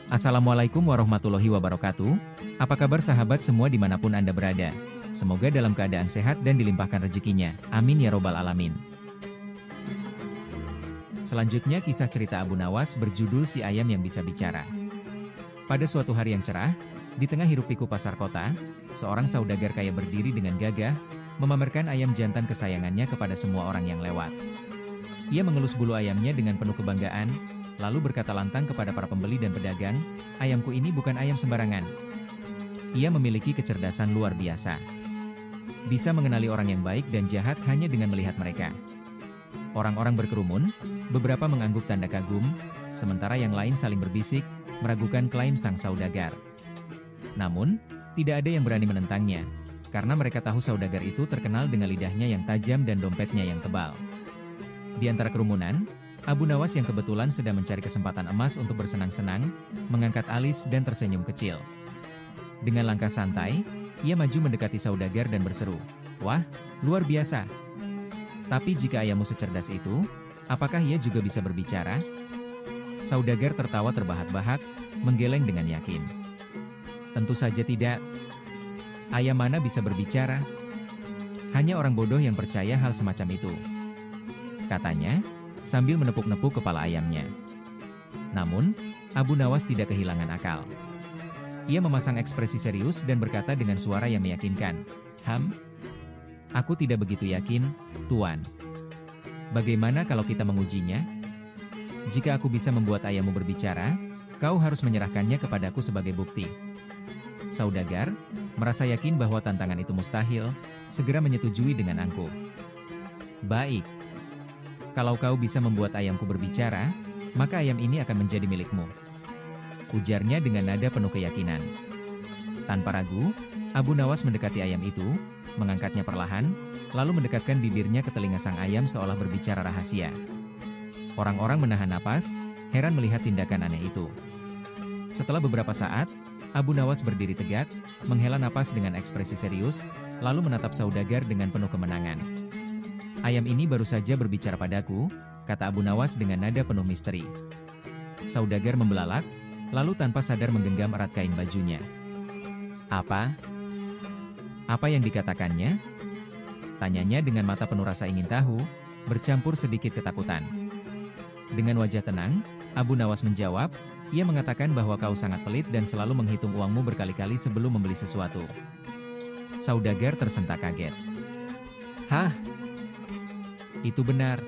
Assalamualaikum warahmatullahi wabarakatuh. Apa kabar sahabat semua dimanapun Anda berada? Semoga dalam keadaan sehat dan dilimpahkan rezekinya. Amin ya robbal alamin. Selanjutnya kisah cerita Abu Nawas berjudul Si Ayam Yang Bisa Bicara. Pada suatu hari yang cerah, di tengah hiruk-pikuk pasar kota, seorang saudagar kaya berdiri dengan gagah, memamerkan ayam jantan kesayangannya kepada semua orang yang lewat. Ia mengelus bulu ayamnya dengan penuh kebanggaan, lalu berkata lantang kepada para pembeli dan pedagang, "Ayamku ini bukan ayam sembarangan. Ia memiliki kecerdasan luar biasa. Bisa mengenali orang yang baik dan jahat hanya dengan melihat mereka." Orang-orang berkerumun, beberapa mengangguk tanda kagum, sementara yang lain saling berbisik, meragukan klaim sang saudagar. Namun, tidak ada yang berani menentangnya, karena mereka tahu saudagar itu terkenal dengan lidahnya yang tajam dan dompetnya yang tebal. Di antara kerumunan, Abu Nawas yang kebetulan sedang mencari kesempatan emas untuk bersenang-senang, mengangkat alis dan tersenyum kecil. Dengan langkah santai, ia maju mendekati saudagar dan berseru, "Wah, luar biasa. Tapi jika ayammu secerdas itu, apakah ia juga bisa berbicara?" Saudagar tertawa terbahak-bahak, menggeleng dengan yakin. "Tentu saja tidak. Ayam mana bisa berbicara? Hanya orang bodoh yang percaya hal semacam itu," katanya, sambil menepuk-nepuk kepala ayamnya. Namun, Abu Nawas tidak kehilangan akal. Ia memasang ekspresi serius dan berkata dengan suara yang meyakinkan, Aku tidak begitu yakin, Tuan. Bagaimana kalau kita mengujinya? Jika aku bisa membuat ayammu berbicara, kau harus menyerahkannya kepadaku sebagai bukti." Saudagar, merasa yakin bahwa tantangan itu mustahil, segera menyetujui dengan angkuh. "Baik. Kalau kau bisa membuat ayamku berbicara, maka ayam ini akan menjadi milikmu," ujarnya dengan nada penuh keyakinan. Tanpa ragu, Abu Nawas mendekati ayam itu, mengangkatnya perlahan, lalu mendekatkan bibirnya ke telinga sang ayam seolah berbicara rahasia. Orang-orang menahan napas, heran melihat tindakan aneh itu. Setelah beberapa saat, Abu Nawas berdiri tegak, menghela napas dengan ekspresi serius, lalu menatap saudagar dengan penuh kemenangan. "Ayam ini baru saja berbicara padaku," kata Abu Nawas dengan nada penuh misteri. Saudagar membelalak, lalu tanpa sadar menggenggam erat kain bajunya. Apa? Apa yang dikatakannya?" tanyanya dengan mata penuh rasa ingin tahu, bercampur sedikit ketakutan. Dengan wajah tenang, Abu Nawas menjawab, "Ia mengatakan bahwa kau sangat pelit dan selalu menghitung uangmu berkali-kali sebelum membeli sesuatu." Saudagar tersentak kaget. "Hah? Itu benar.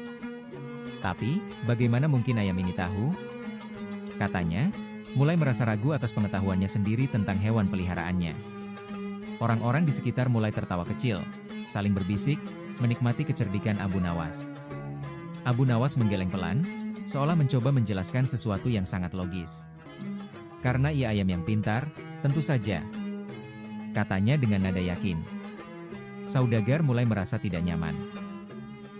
Tapi, bagaimana mungkin ayam ini tahu?" katanya, mulai merasa ragu atas pengetahuannya sendiri tentang hewan peliharaannya. Orang-orang di sekitar mulai tertawa kecil, saling berbisik, menikmati kecerdikan Abu Nawas. Abu Nawas menggeleng pelan, seolah mencoba menjelaskan sesuatu yang sangat logis. "Karena ia ayam yang pintar, tentu saja," katanya dengan nada yakin. Saudagar mulai merasa tidak nyaman.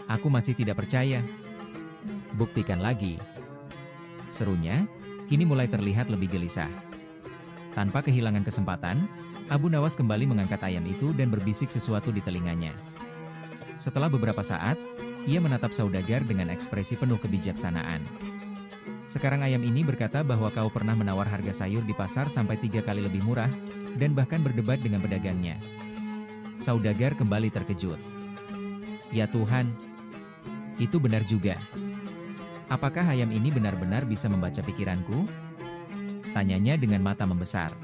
"Aku masih tidak percaya." "Buktikan lagi," serunya, kini mulai terlihat lebih gelisah. Tanpa kehilangan kesempatan, Abu Nawas kembali mengangkat ayam itu dan berbisik sesuatu di telinganya. Setelah beberapa saat, ia menatap saudagar dengan ekspresi penuh kebijaksanaan. "Sekarang ayam ini berkata bahwa kau pernah menawar harga sayur di pasar sampai 3 kali lebih murah, dan bahkan berdebat dengan pedagangnya." Saudagar kembali terkejut. "Ya Tuhan, itu benar juga. Apakah ayam ini benar-benar bisa membaca pikiranku?" tanyanya dengan mata membesar.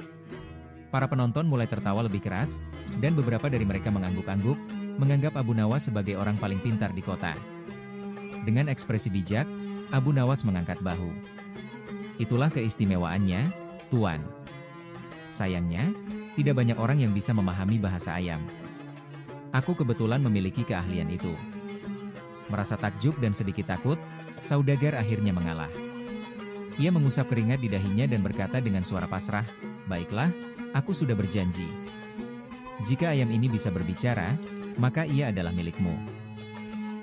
Para penonton mulai tertawa lebih keras, dan beberapa dari mereka mengangguk-angguk, menganggap Abu Nawas sebagai orang paling pintar di kota. Dengan ekspresi bijak, Abu Nawas mengangkat bahu. "Itulah keistimewaannya, Tuan. Sayangnya, tidak banyak orang yang bisa memahami bahasa ayam. Aku kebetulan memiliki keahlian itu." Merasa takjub dan sedikit takut, saudagar akhirnya mengalah. Ia mengusap keringat di dahinya dan berkata dengan suara pasrah, "Baiklah, aku sudah berjanji. Jika ayam ini bisa berbicara, maka ia adalah milikmu."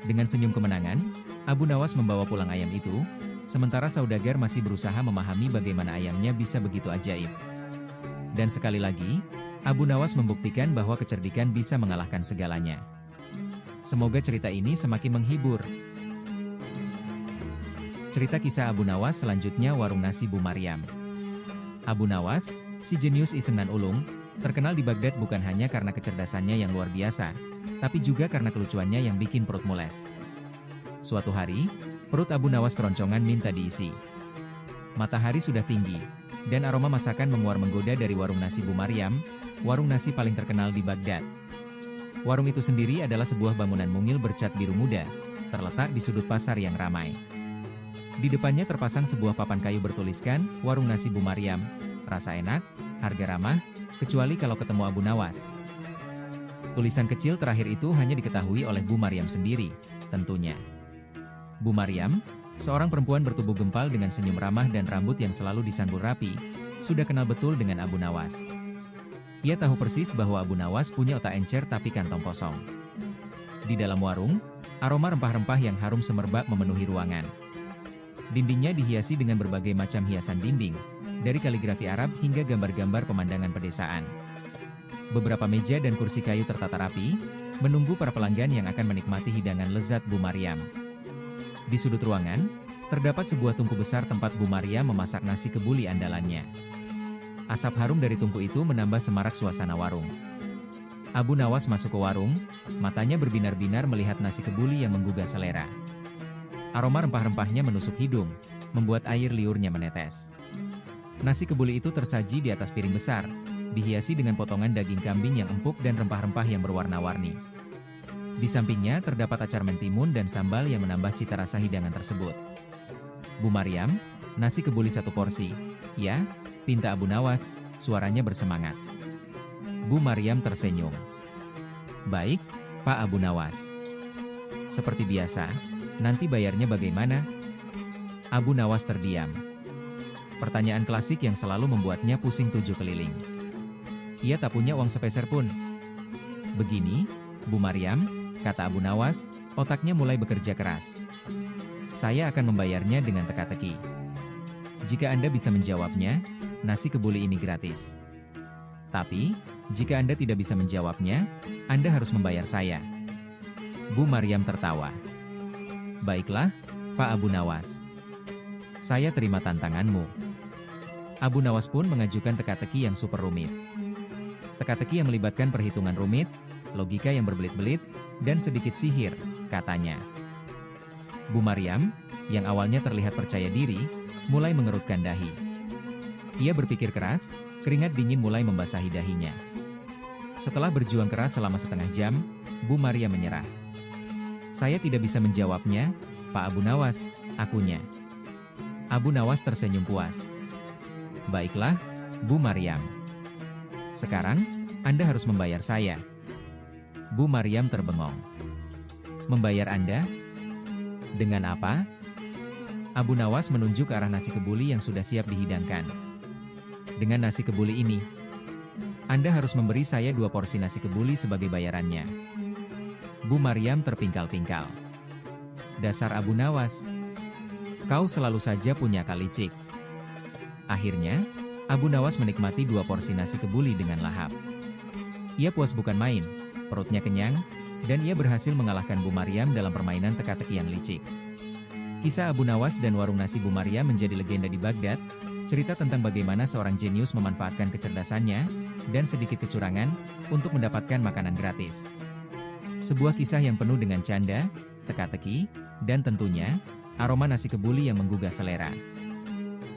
Dengan senyum kemenangan, Abu Nawas membawa pulang ayam itu, sementara saudagar masih berusaha memahami bagaimana ayamnya bisa begitu ajaib. Dan sekali lagi, Abu Nawas membuktikan bahwa kecerdikan bisa mengalahkan segalanya. Semoga cerita ini semakin menghibur. Cerita kisah Abu Nawas selanjutnya Warung Nasi Bu Maryam. Abu Nawas, si jenius iseng nan ulung, terkenal di Baghdad bukan hanya karena kecerdasannya yang luar biasa, tapi juga karena kelucuannya yang bikin perut mules. Suatu hari, perut Abu Nawas keroncongan minta diisi. Matahari sudah tinggi, dan aroma masakan menguar menggoda dari warung nasi Bu Maryam, warung nasi paling terkenal di Baghdad. Warung itu sendiri adalah sebuah bangunan mungil bercat biru muda, terletak di sudut pasar yang ramai. Di depannya terpasang sebuah papan kayu bertuliskan, Warung Nasi Bu Maryam, rasa enak, harga ramah, kecuali kalau ketemu Abu Nawas. Tulisan kecil terakhir itu hanya diketahui oleh Bu Maryam sendiri, tentunya. Bu Maryam, seorang perempuan bertubuh gempal dengan senyum ramah dan rambut yang selalu disanggul rapi, sudah kenal betul dengan Abu Nawas. Ia tahu persis bahwa Abu Nawas punya otak encer tapi kantong kosong. Di dalam warung, aroma rempah-rempah yang harum semerbak memenuhi ruangan. Dindingnya dihiasi dengan berbagai macam hiasan dinding, dari kaligrafi Arab hingga gambar-gambar pemandangan pedesaan. Beberapa meja dan kursi kayu tertata rapi, menunggu para pelanggan yang akan menikmati hidangan lezat Bu Maryam. Di sudut ruangan, terdapat sebuah tungku besar tempat Bu Maryam memasak nasi kebuli andalannya. Asap harum dari tungku itu menambah semarak suasana warung. Abu Nawas masuk ke warung, matanya berbinar-binar melihat nasi kebuli yang menggugah selera. Aroma rempah-rempahnya menusuk hidung, membuat air liurnya menetes. Nasi kebuli itu tersaji di atas piring besar, dihiasi dengan potongan daging kambing yang empuk dan rempah-rempah yang berwarna-warni. Di sampingnya terdapat acar mentimun dan sambal yang menambah cita rasa hidangan tersebut. Bu Maryam, nasi kebuli 1 porsi. Ya, pinta Abu Nawas, suaranya bersemangat. Bu Maryam tersenyum. Baik, Pak Abu Nawas. Seperti biasa, nanti bayarnya bagaimana? Abu Nawas terdiam. Pertanyaan klasik yang selalu membuatnya pusing 7 keliling. Ia tak punya uang sepeser pun. Begini, Bu Maryam, kata Abu Nawas, otaknya mulai bekerja keras. Saya akan membayarnya dengan teka-teki. Jika Anda bisa menjawabnya, nasi kebuli ini gratis. Tapi, jika Anda tidak bisa menjawabnya, Anda harus membayar saya. Bu Maryam tertawa. Baiklah, Pak Abu Nawas. Saya terima tantanganmu. Abu Nawas pun mengajukan teka-teki yang super rumit. Teka-teki yang melibatkan perhitungan rumit, logika yang berbelit-belit, dan sedikit sihir, katanya. Bu Maryam, yang awalnya terlihat percaya diri, mulai mengerutkan dahi. Ia berpikir keras, keringat dingin mulai membasahi dahinya. Setelah berjuang keras selama setengah jam, Bu Maryam menyerah. Saya tidak bisa menjawabnya, Pak Abu Nawas, akunya. Abu Nawas tersenyum puas. Baiklah, Bu Maryam. Sekarang, Anda harus membayar saya. Bu Maryam terbengong. Membayar Anda? Dengan apa? Abu Nawas menunjuk ke arah nasi kebuli yang sudah siap dihidangkan. Dengan nasi kebuli ini, Anda harus memberi saya 2 porsi nasi kebuli sebagai bayarannya. Bu Maryam terpingkal-pingkal. Dasar Abu Nawas. Kau selalu saja punya akal licik. Akhirnya, Abu Nawas menikmati 2 porsi nasi kebuli dengan lahap. Ia puas bukan main, perutnya kenyang, dan ia berhasil mengalahkan Bu Maryam dalam permainan teka-teki yang licik. Kisah Abu Nawas dan warung nasi Bu Maryam menjadi legenda di Baghdad, cerita tentang bagaimana seorang jenius memanfaatkan kecerdasannya, dan sedikit kecurangan, untuk mendapatkan makanan gratis. Sebuah kisah yang penuh dengan canda, teka-teki, dan tentunya, aroma nasi kebuli yang menggugah selera.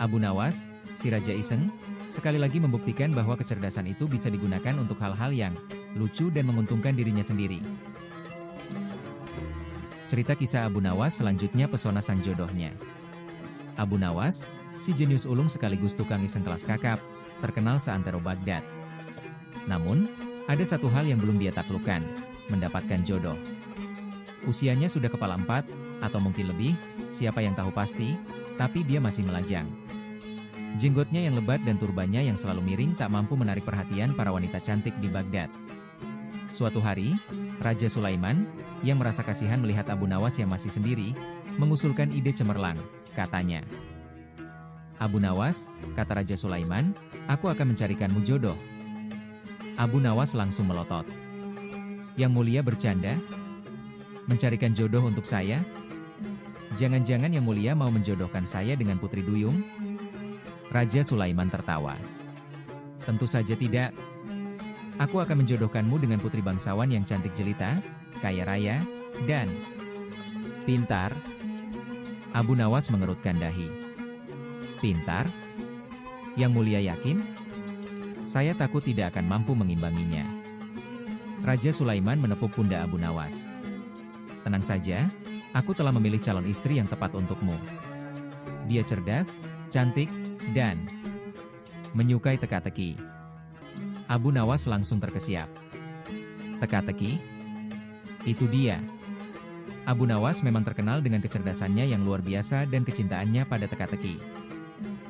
Abu Nawas, si Raja Iseng, sekali lagi membuktikan bahwa kecerdasan itu bisa digunakan untuk hal-hal yang lucu dan menguntungkan dirinya sendiri. Cerita kisah Abu Nawas selanjutnya pesona sang jodohnya. Abu Nawas, si jenius ulung sekaligus tukang iseng kelas kakap, terkenal seantero Baghdad. Namun, ada satu hal yang belum dia taklukkan, mendapatkan jodoh. Usianya sudah kepala 4, atau mungkin lebih, siapa yang tahu pasti, tapi dia masih melajang. Jenggotnya yang lebat dan turbannya yang selalu miring tak mampu menarik perhatian para wanita cantik di Baghdad. Suatu hari, Raja Sulaiman, yang merasa kasihan melihat Abu Nawas yang masih sendiri, mengusulkan ide cemerlang, katanya. Abu Nawas, kata Raja Sulaiman, aku akan mencarikanmu jodoh. Abu Nawas langsung melotot. Yang mulia bercanda? Mencarikan jodoh untuk saya? Jangan-jangan yang mulia mau menjodohkan saya dengan Putri Duyung? Raja Sulaiman tertawa. Tentu saja tidak. Aku akan menjodohkanmu dengan putri bangsawan yang cantik jelita, kaya raya, dan pintar. Abu Nawas mengerutkan dahi. Pintar? Yang Mulia yakin? Saya takut tidak akan mampu mengimbanginya. Raja Sulaiman menepuk pundak Abu Nawas. Tenang saja, aku telah memilih calon istri yang tepat untukmu. Dia cerdas, cantik, dan menyukai teka-teki. Abu Nawas langsung terkesiap. Teka-teki? Itu dia. Abu Nawas memang terkenal dengan kecerdasannya yang luar biasa dan kecintaannya pada teka-teki.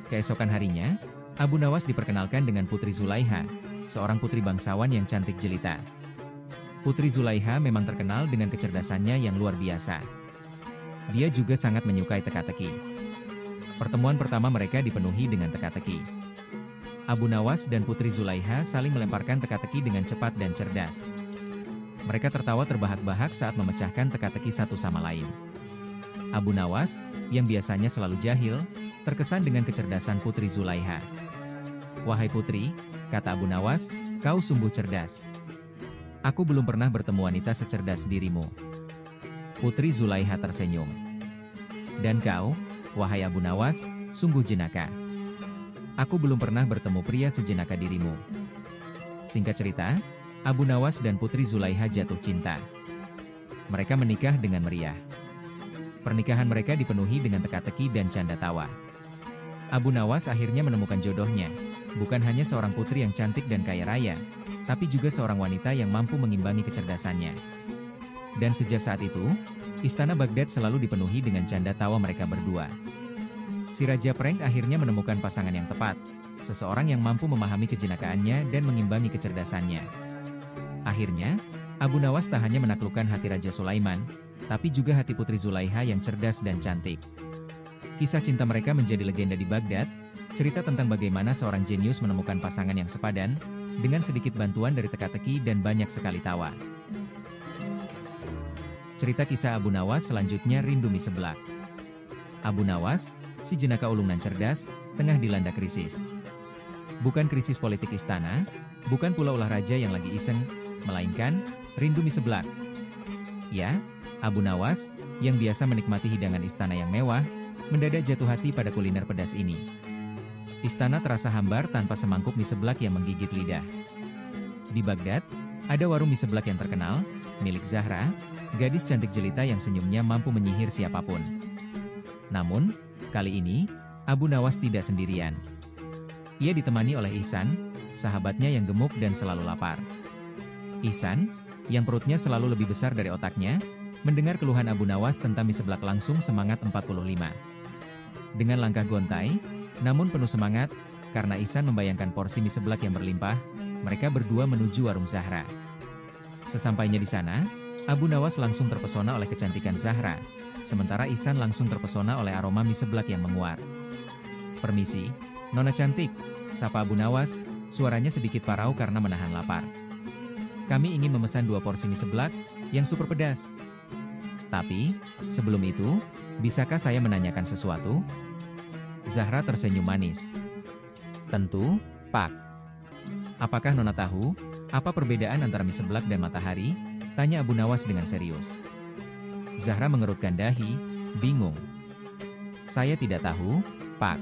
Keesokan harinya, Abu Nawas diperkenalkan dengan Putri Zulaiha, seorang putri bangsawan yang cantik jelita. Putri Zulaiha memang terkenal dengan kecerdasannya yang luar biasa. Dia juga sangat menyukai teka-teki. Pertemuan pertama mereka dipenuhi dengan teka-teki. Abu Nawas dan Putri Zulaiha saling melemparkan teka-teki dengan cepat dan cerdas. Mereka tertawa terbahak-bahak saat memecahkan teka-teki satu sama lain. Abu Nawas, yang biasanya selalu jahil, terkesan dengan kecerdasan Putri Zulaiha. "Wahai putri," kata Abu Nawas, "kau sungguh cerdas. Aku belum pernah bertemu wanita secerdas dirimu." Putri Zulaiha tersenyum. "Dan kau, wahai Abu Nawas, sungguh jenaka. Aku belum pernah bertemu pria sejenaka dirimu." Singkat cerita, Abu Nawas dan Putri Zulaiha jatuh cinta. Mereka menikah dengan meriah. Pernikahan mereka dipenuhi dengan teka-teki dan canda tawa. Abu Nawas akhirnya menemukan jodohnya, bukan hanya seorang putri yang cantik dan kaya raya, tapi juga seorang wanita yang mampu mengimbangi kecerdasannya. Dan sejak saat itu, istana Baghdad selalu dipenuhi dengan canda tawa mereka berdua. Si Raja Prank akhirnya menemukan pasangan yang tepat, seseorang yang mampu memahami kejenakaannya dan mengimbangi kecerdasannya. Akhirnya, Abu Nawas tak hanya menaklukkan hati Raja Sulaiman, tapi juga hati Putri Zulaiha yang cerdas dan cantik. Kisah cinta mereka menjadi legenda di Baghdad, cerita tentang bagaimana seorang jenius menemukan pasangan yang sepadan, dengan sedikit bantuan dari teka-teki dan banyak sekali tawa. Cerita kisah Abu Nawas selanjutnya rindu mie seblak. Abu Nawas, si jenaka ulung nan cerdas, tengah dilanda krisis. Bukan krisis politik istana, bukan pula ulah raja yang lagi iseng, melainkan rindu mie seblak. Ya, Abu Nawas, yang biasa menikmati hidangan istana yang mewah, mendadak jatuh hati pada kuliner pedas ini. Istana terasa hambar tanpa semangkuk mie seblak yang menggigit lidah. Di Baghdad, ada warung mie seblak yang terkenal, milik Zahra, gadis cantik jelita yang senyumnya mampu menyihir siapapun. Namun, kali ini, Abu Nawas tidak sendirian. Ia ditemani oleh Ihsan, sahabatnya yang gemuk dan selalu lapar. Ihsan, yang perutnya selalu lebih besar dari otaknya, mendengar keluhan Abu Nawas tentang mie seblak langsung semangat 45. Dengan langkah gontai, namun penuh semangat, karena Ihsan membayangkan porsi mie seblak yang berlimpah, mereka berdua menuju warung Zahra. Sesampainya di sana, Abu Nawas langsung terpesona oleh kecantikan Zahra, sementara Ihsan langsung terpesona oleh aroma mie seblak yang menguar. "Permisi, Nona cantik," sapa Abu Nawas, suaranya sedikit parau karena menahan lapar. "Kami ingin memesan 2 porsi mie seblak, yang super pedas. Tapi, sebelum itu, bisakah saya menanyakan sesuatu?" Zahra tersenyum manis. "Tentu, Pak." "Apakah Nona tahu, apa perbedaan antara mie seblak dan matahari?" tanya Abu Nawas dengan serius. Zahra mengerutkan dahi, bingung. "Saya tidak tahu, Pak."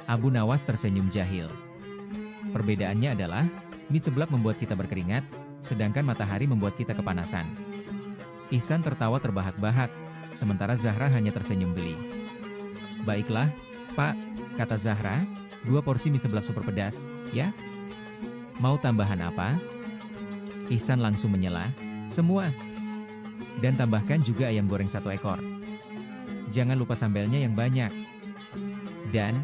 Abu Nawas tersenyum jahil. "Perbedaannya adalah, mie seblak membuat kita berkeringat, sedangkan matahari membuat kita kepanasan." Ihsan tertawa terbahak-bahak, sementara Zahra hanya tersenyum geli. "Baiklah, Pak," kata Zahra, 2 porsi mie seblak super pedas, ya? Mau tambahan apa?" Ihsan langsung menyela, "Semua. Dan tambahkan juga ayam goreng 1 ekor. Jangan lupa sambelnya yang banyak. Dan,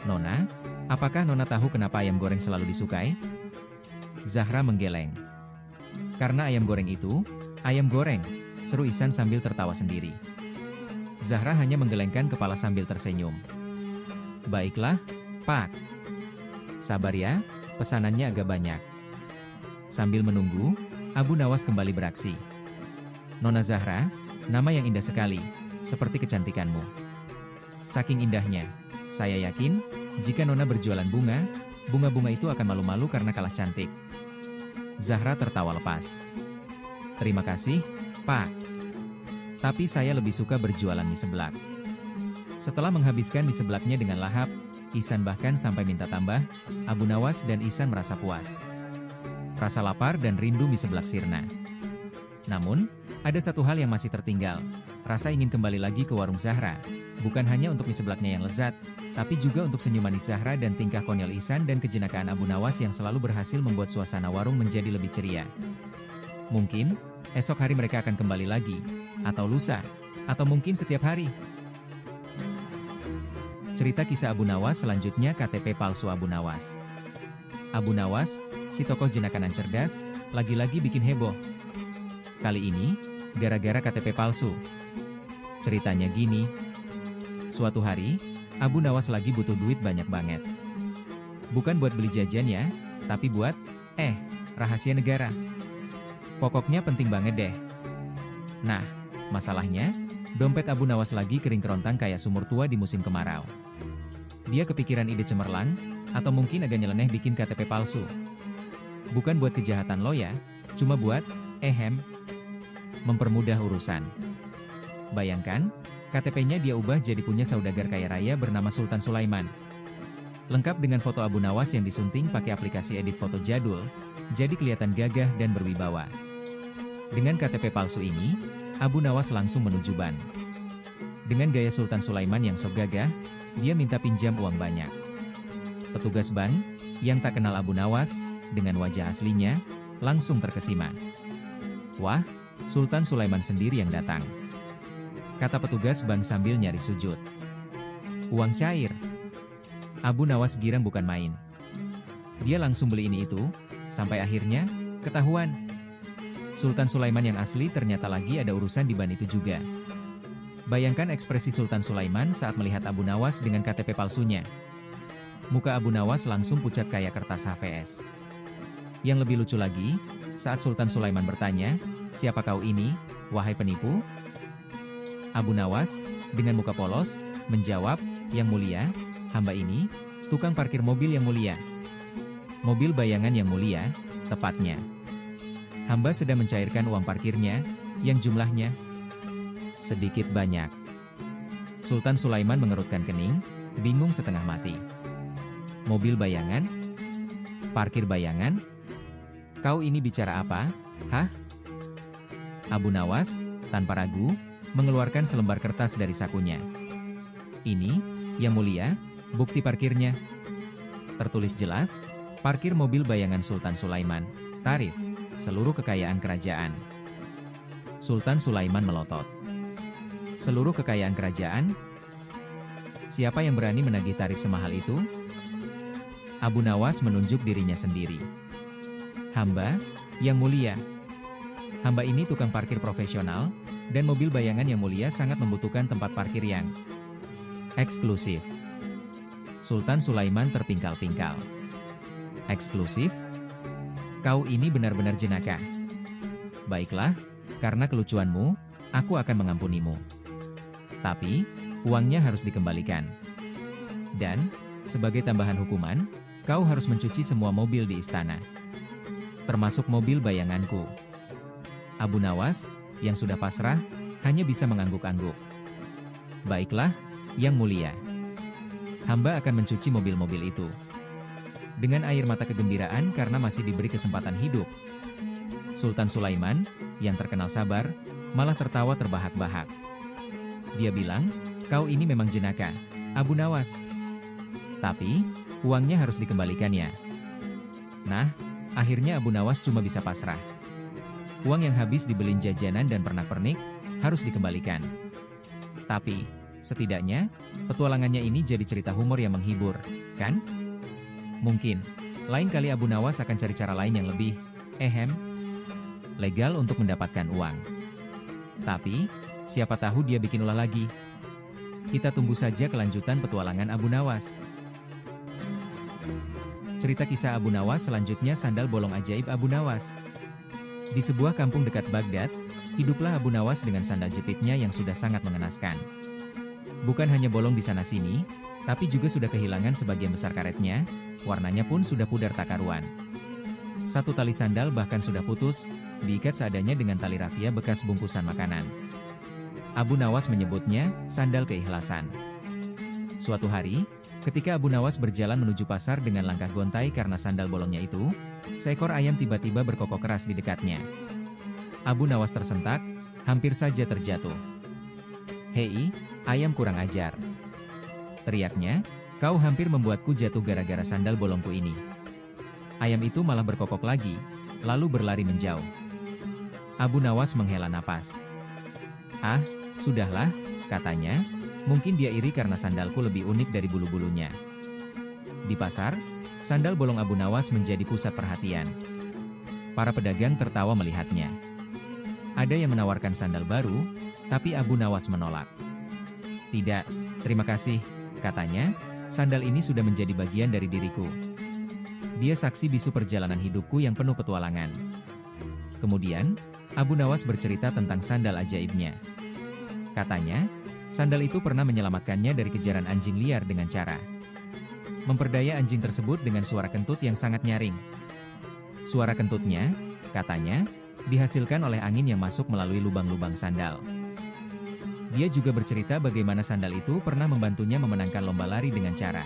Nona, apakah Nona tahu kenapa ayam goreng selalu disukai?" Zahra menggeleng. "Karena ayam goreng itu, ayam goreng," seru Ihsan sambil tertawa sendiri. Zahra hanya menggelengkan kepala sambil tersenyum. "Baiklah, Pak. Sabar ya, pesanannya agak banyak." Sambil menunggu, Abu Nawas kembali beraksi. "Nona Zahra, nama yang indah sekali, seperti kecantikanmu." "Saking indahnya, Saya yakin, jika Nona berjualan bunga, bunga-bunga itu akan malu-malu karena kalah cantik. Zahra tertawa lepas. Terima kasih, Pak. Tapi saya lebih suka berjualan mie seblak. Setelah menghabiskan mie seblaknya dengan lahap, Ihsan bahkan sampai minta tambah, Abu Nawas dan Ihsan merasa puas. Rasa lapar dan rindu mie seblak sirna. Namun, ada satu hal yang masih tertinggal. Rasa ingin kembali lagi ke warung Zahra. Bukan hanya untuk mie seblaknya yang lezat, tapi juga untuk senyum manis Zahra dan tingkah konyol Ihsan dan kejenakaan Abu Nawas yang selalu berhasil membuat suasana warung menjadi lebih ceria. Mungkin, esok hari mereka akan kembali lagi, atau lusa, atau mungkin setiap hari. Cerita kisah Abu Nawas selanjutnya KTP palsu Abu Nawas. Abu Nawas, si tokoh jenakanan cerdas, lagi-lagi bikin heboh. Kali ini, gara-gara KTP palsu. Ceritanya gini. Suatu hari, Abu Nawas lagi butuh duit banyak banget. Bukan buat beli jajan ya, tapi buat, rahasia negara. Pokoknya penting banget deh. Nah, masalahnya, dompet Abu Nawas lagi kering kerontang kayak sumur tua di musim kemarau. Dia kepikiran ide cemerlang, atau mungkin agak nyeleneh bikin KTP palsu. Bukan buat kejahatan lo ya, cuma buat, mempermudah urusan. Bayangkan, KTP-nya dia ubah jadi punya saudagar kaya raya bernama Sultan Sulaiman. Lengkap dengan foto Abu Nawas yang disunting pakai aplikasi edit foto jadul, jadi kelihatan gagah dan berwibawa. Dengan KTP palsu ini, Abu Nawas langsung menuju bank. Dengan gaya Sultan Sulaiman yang sok gagah, dia minta pinjam uang banyak. Petugas bank, yang tak kenal Abu Nawas, dengan wajah aslinya, langsung terkesima. Wah, Sultan Sulaiman sendiri yang datang. Kata petugas bank sambil nyari sujud. Uang cair. Abu Nawas girang bukan main. Dia langsung beli ini itu, sampai akhirnya, ketahuan. Sultan Sulaiman yang asli ternyata lagi ada urusan di bank itu juga. Bayangkan ekspresi Sultan Sulaiman saat melihat Abu Nawas dengan KTP palsunya. Muka Abu Nawas langsung pucat kayak kertas HVS. Yang lebih lucu lagi, saat Sultan Sulaiman bertanya, siapa kau ini, wahai penipu? Abu Nawas, dengan muka polos, menjawab, yang mulia, hamba ini, tukang parkir mobil yang mulia. Mobil bayangan yang mulia, tepatnya. Hamba sedang mencairkan uang parkirnya, yang jumlahnya sedikit banyak. Sultan Sulaiman mengerutkan kening, bingung setengah mati. Mobil bayangan? Parkir bayangan? Kau ini bicara apa? Hah? Abu Nawas, tanpa ragu, mengeluarkan selembar kertas dari sakunya. Ini, yang mulia, bukti parkirnya. Tertulis jelas, parkir mobil bayangan Sultan Sulaiman, tarif, seluruh kekayaan kerajaan. Sultan Sulaiman melotot. Seluruh kekayaan kerajaan? Siapa yang berani menagih tarif semahal itu? Abu Nawas menunjuk dirinya sendiri. Hamba, yang mulia. Hamba ini tukang parkir profesional, dan mobil bayangan yang mulia sangat membutuhkan tempat parkir yang eksklusif. Sultan Sulaiman terpingkal-pingkal. Eksklusif? Kau ini benar-benar jenaka. Baiklah, karena kelucuanmu, aku akan mengampunimu. Tapi, uangnya harus dikembalikan. Dan, sebagai tambahan hukuman, kau harus mencuci semua mobil di istana. Termasuk mobil bayanganku. Abu Nawas, yang sudah pasrah, hanya bisa mengangguk-angguk. Baiklah, yang mulia. Hamba akan mencuci mobil-mobil itu. Dengan air mata kegembiraan karena masih diberi kesempatan hidup. Sultan Sulaiman, yang terkenal sabar, malah tertawa terbahak-bahak. Dia bilang, kau ini memang jenaka, Abu Nawas. Tapi, uangnya harus dikembalikan ya. Nah, akhirnya Abu Nawas cuma bisa pasrah. Uang yang habis dibeliin jajanan dan pernak-pernik, harus dikembalikan. Tapi, setidaknya, petualangannya ini jadi cerita humor yang menghibur, kan? Mungkin, lain kali Abu Nawas akan cari cara lain yang lebih, legal untuk mendapatkan uang. Tapi, siapa tahu dia bikin ulah lagi. Kita tunggu saja kelanjutan petualangan Abu Nawas. Cerita kisah Abu Nawas selanjutnya sandal bolong ajaib Abu Nawas. Di sebuah kampung dekat Baghdad, hiduplah Abu Nawas dengan sandal jepitnya yang sudah sangat mengenaskan. Bukan hanya bolong di sana-sini, Tapi juga sudah kehilangan sebagian besar karetnya, warnanya pun sudah pudar tak karuan. Satu tali sandal bahkan sudah putus, diikat seadanya dengan tali rafia bekas bungkusan makanan. Abu Nawas menyebutnya sandal keikhlasan. Suatu hari, ketika Abu Nawas berjalan menuju pasar dengan langkah gontai karena sandal bolongnya itu, seekor ayam tiba-tiba berkokok keras di dekatnya. Abu Nawas tersentak, hampir saja terjatuh. "Hei, ayam kurang ajar!" teriaknya, "Kau hampir membuatku jatuh gara-gara sandal bolongku ini." Ayam itu malah berkokok lagi, lalu berlari menjauh. Abu Nawas menghela napas. "Ah, sudahlah," katanya, "mungkin dia iri karena sandalku lebih unik dari bulu-bulunya." Di pasar, sandal bolong Abu Nawas menjadi pusat perhatian. Para pedagang tertawa melihatnya. Ada yang menawarkan sandal baru, tapi Abu Nawas menolak. "Tidak, terima kasih," katanya, "sandal ini sudah menjadi bagian dari diriku. Dia saksi bisu perjalanan hidupku yang penuh petualangan." Kemudian, Abu Nawas bercerita tentang sandal ajaibnya. Katanya, sandal itu pernah menyelamatkannya dari kejaran anjing liar dengan cara memperdaya anjing tersebut dengan suara kentut yang sangat nyaring. Suara kentutnya, katanya, dihasilkan oleh angin yang masuk melalui lubang-lubang sandal. Dia juga bercerita bagaimana sandal itu pernah membantunya memenangkan lomba lari dengan cara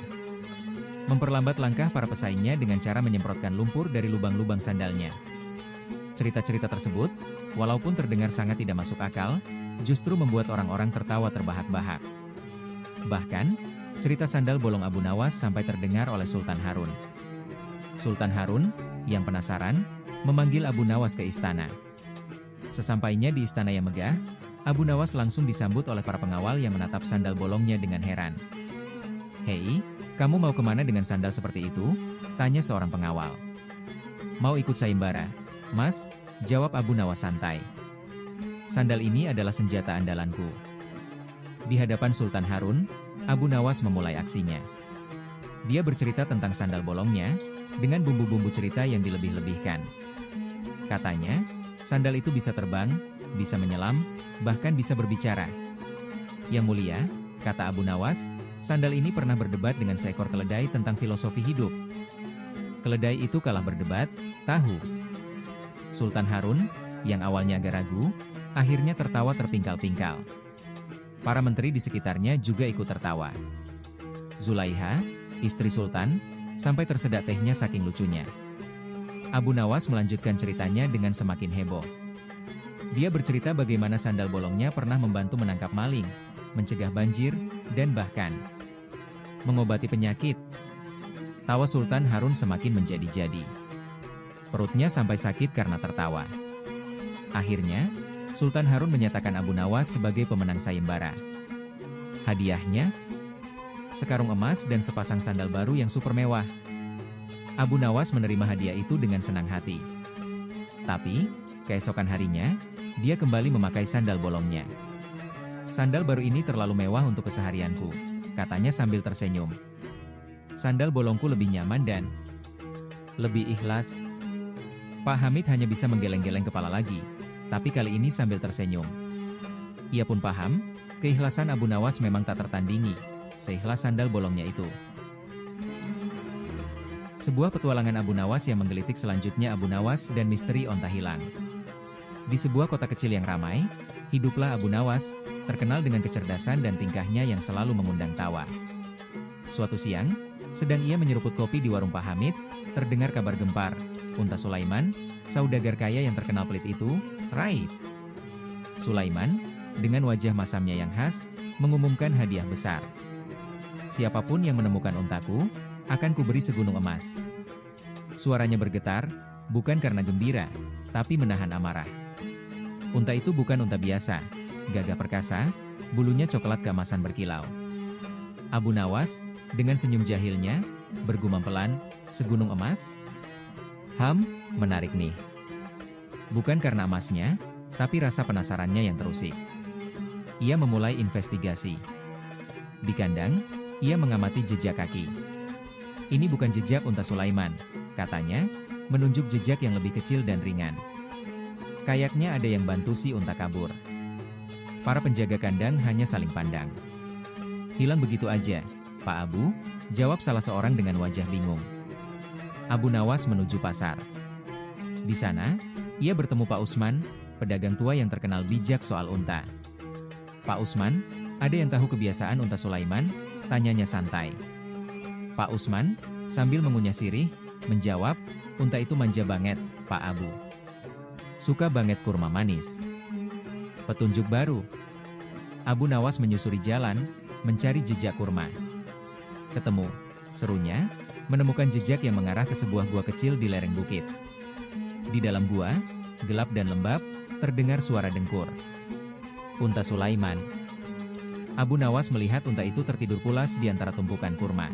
memperlambat langkah para pesaingnya dengan cara menyemprotkan lumpur dari lubang-lubang sandalnya. Cerita-cerita tersebut, walaupun terdengar sangat tidak masuk akal, justru membuat orang-orang tertawa terbahak-bahak. Bahkan, cerita sandal bolong Abu Nawas sampai terdengar oleh Sultan Harun. Sultan Harun, yang penasaran, memanggil Abu Nawas ke istana. Sesampainya di istana yang megah, Abu Nawas langsung disambut oleh para pengawal yang menatap sandal bolongnya dengan heran. "Hei, kamu mau kemana dengan sandal seperti itu?" tanya seorang pengawal. "Mau ikut sayembara, Mas," jawab Abu Nawas santai. "Sandal ini adalah senjata andalanku." Di hadapan Sultan Harun, Abu Nawas memulai aksinya. Dia bercerita tentang sandal bolongnya, dengan bumbu-bumbu cerita yang dilebih-lebihkan. Katanya, sandal itu bisa terbang, bisa menyelam, bahkan bisa berbicara. "Yang mulia," kata Abu Nawas, "sandal ini pernah berdebat dengan seekor keledai tentang filosofi hidup. Keledai itu kalah berdebat, tahu." Sultan Harun, yang awalnya agak ragu, akhirnya tertawa terpingkal-pingkal. Para menteri di sekitarnya juga ikut tertawa. Zulaiha, istri Sultan, sampai tersedak tehnya saking lucunya. Abu Nawas melanjutkan ceritanya dengan semakin heboh. Dia bercerita bagaimana sandal bolongnya pernah membantu menangkap maling, mencegah banjir, dan bahkan mengobati penyakit. Tawa Sultan Harun semakin menjadi-jadi. Perutnya sampai sakit karena tertawa. Akhirnya, Sultan Harun menyatakan Abu Nawas sebagai pemenang sayembara. Hadiahnya, sekarung emas dan sepasang sandal baru yang super mewah. Abu Nawas menerima hadiah itu dengan senang hati. Tapi, keesokan harinya, dia kembali memakai sandal bolongnya. "Sandal baru ini terlalu mewah untuk keseharianku," katanya sambil tersenyum. "Sandal bolongku lebih nyaman dan lebih ikhlas." Pak Hamid hanya bisa menggeleng-geleng kepala lagi, tapi kali ini sambil tersenyum. Ia pun paham, keikhlasan Abu Nawas memang tak tertandingi, seikhlas sandal bolongnya itu. Sebuah petualangan Abu Nawas yang menggelitik selanjutnya Abu Nawas dan misteri onta hilang. Di sebuah kota kecil yang ramai, hiduplah Abu Nawas, terkenal dengan kecerdasan dan tingkahnya yang selalu mengundang tawa. Suatu siang, sedang ia menyeruput kopi di warung Pak Hamid, terdengar kabar gempar, unta Sulaiman, saudagar kaya yang terkenal pelit itu, raib. Sulaiman, dengan wajah masamnya yang khas, mengumumkan hadiah besar. "Siapapun yang menemukan untaku, akan kuberi segunung emas." Suaranya bergetar, bukan karena gembira, tapi menahan amarah. Unta itu bukan unta biasa, gagah perkasa, bulunya coklat keemasan berkilau. Abu Nawas, dengan senyum jahilnya, bergumam pelan, "Segunung emas? Menarik nih." Bukan karena emasnya, tapi rasa penasarannya yang terusik. Ia memulai investigasi. Di kandang, ia mengamati jejak kaki. "Ini bukan jejak unta Sulaiman," katanya, menunjuk jejak yang lebih kecil dan ringan. "Kayaknya ada yang bantu si unta kabur." Para penjaga kandang hanya saling pandang. "Hilang begitu aja," Pak Abu, jawab salah seorang dengan wajah bingung. Abu Nawas menuju pasar. Di sana, ia bertemu Pak Usman, pedagang tua yang terkenal bijak soal unta. Pak Usman, ada yang tahu kebiasaan unta Sulaiman? Tanyanya santai. Pak Usman, sambil mengunyah sirih, menjawab, unta itu manja banget, Pak Abu. Suka banget kurma manis. Petunjuk baru. Abu Nawas menyusuri jalan, mencari jejak kurma. Ketemu, serunya, menemukan jejak yang mengarah ke sebuah gua kecil di lereng bukit. Di dalam gua, gelap dan lembab, terdengar suara dengkur. Unta Sulaiman. Abu Nawas melihat unta itu tertidur pulas di antara tumpukan kurma.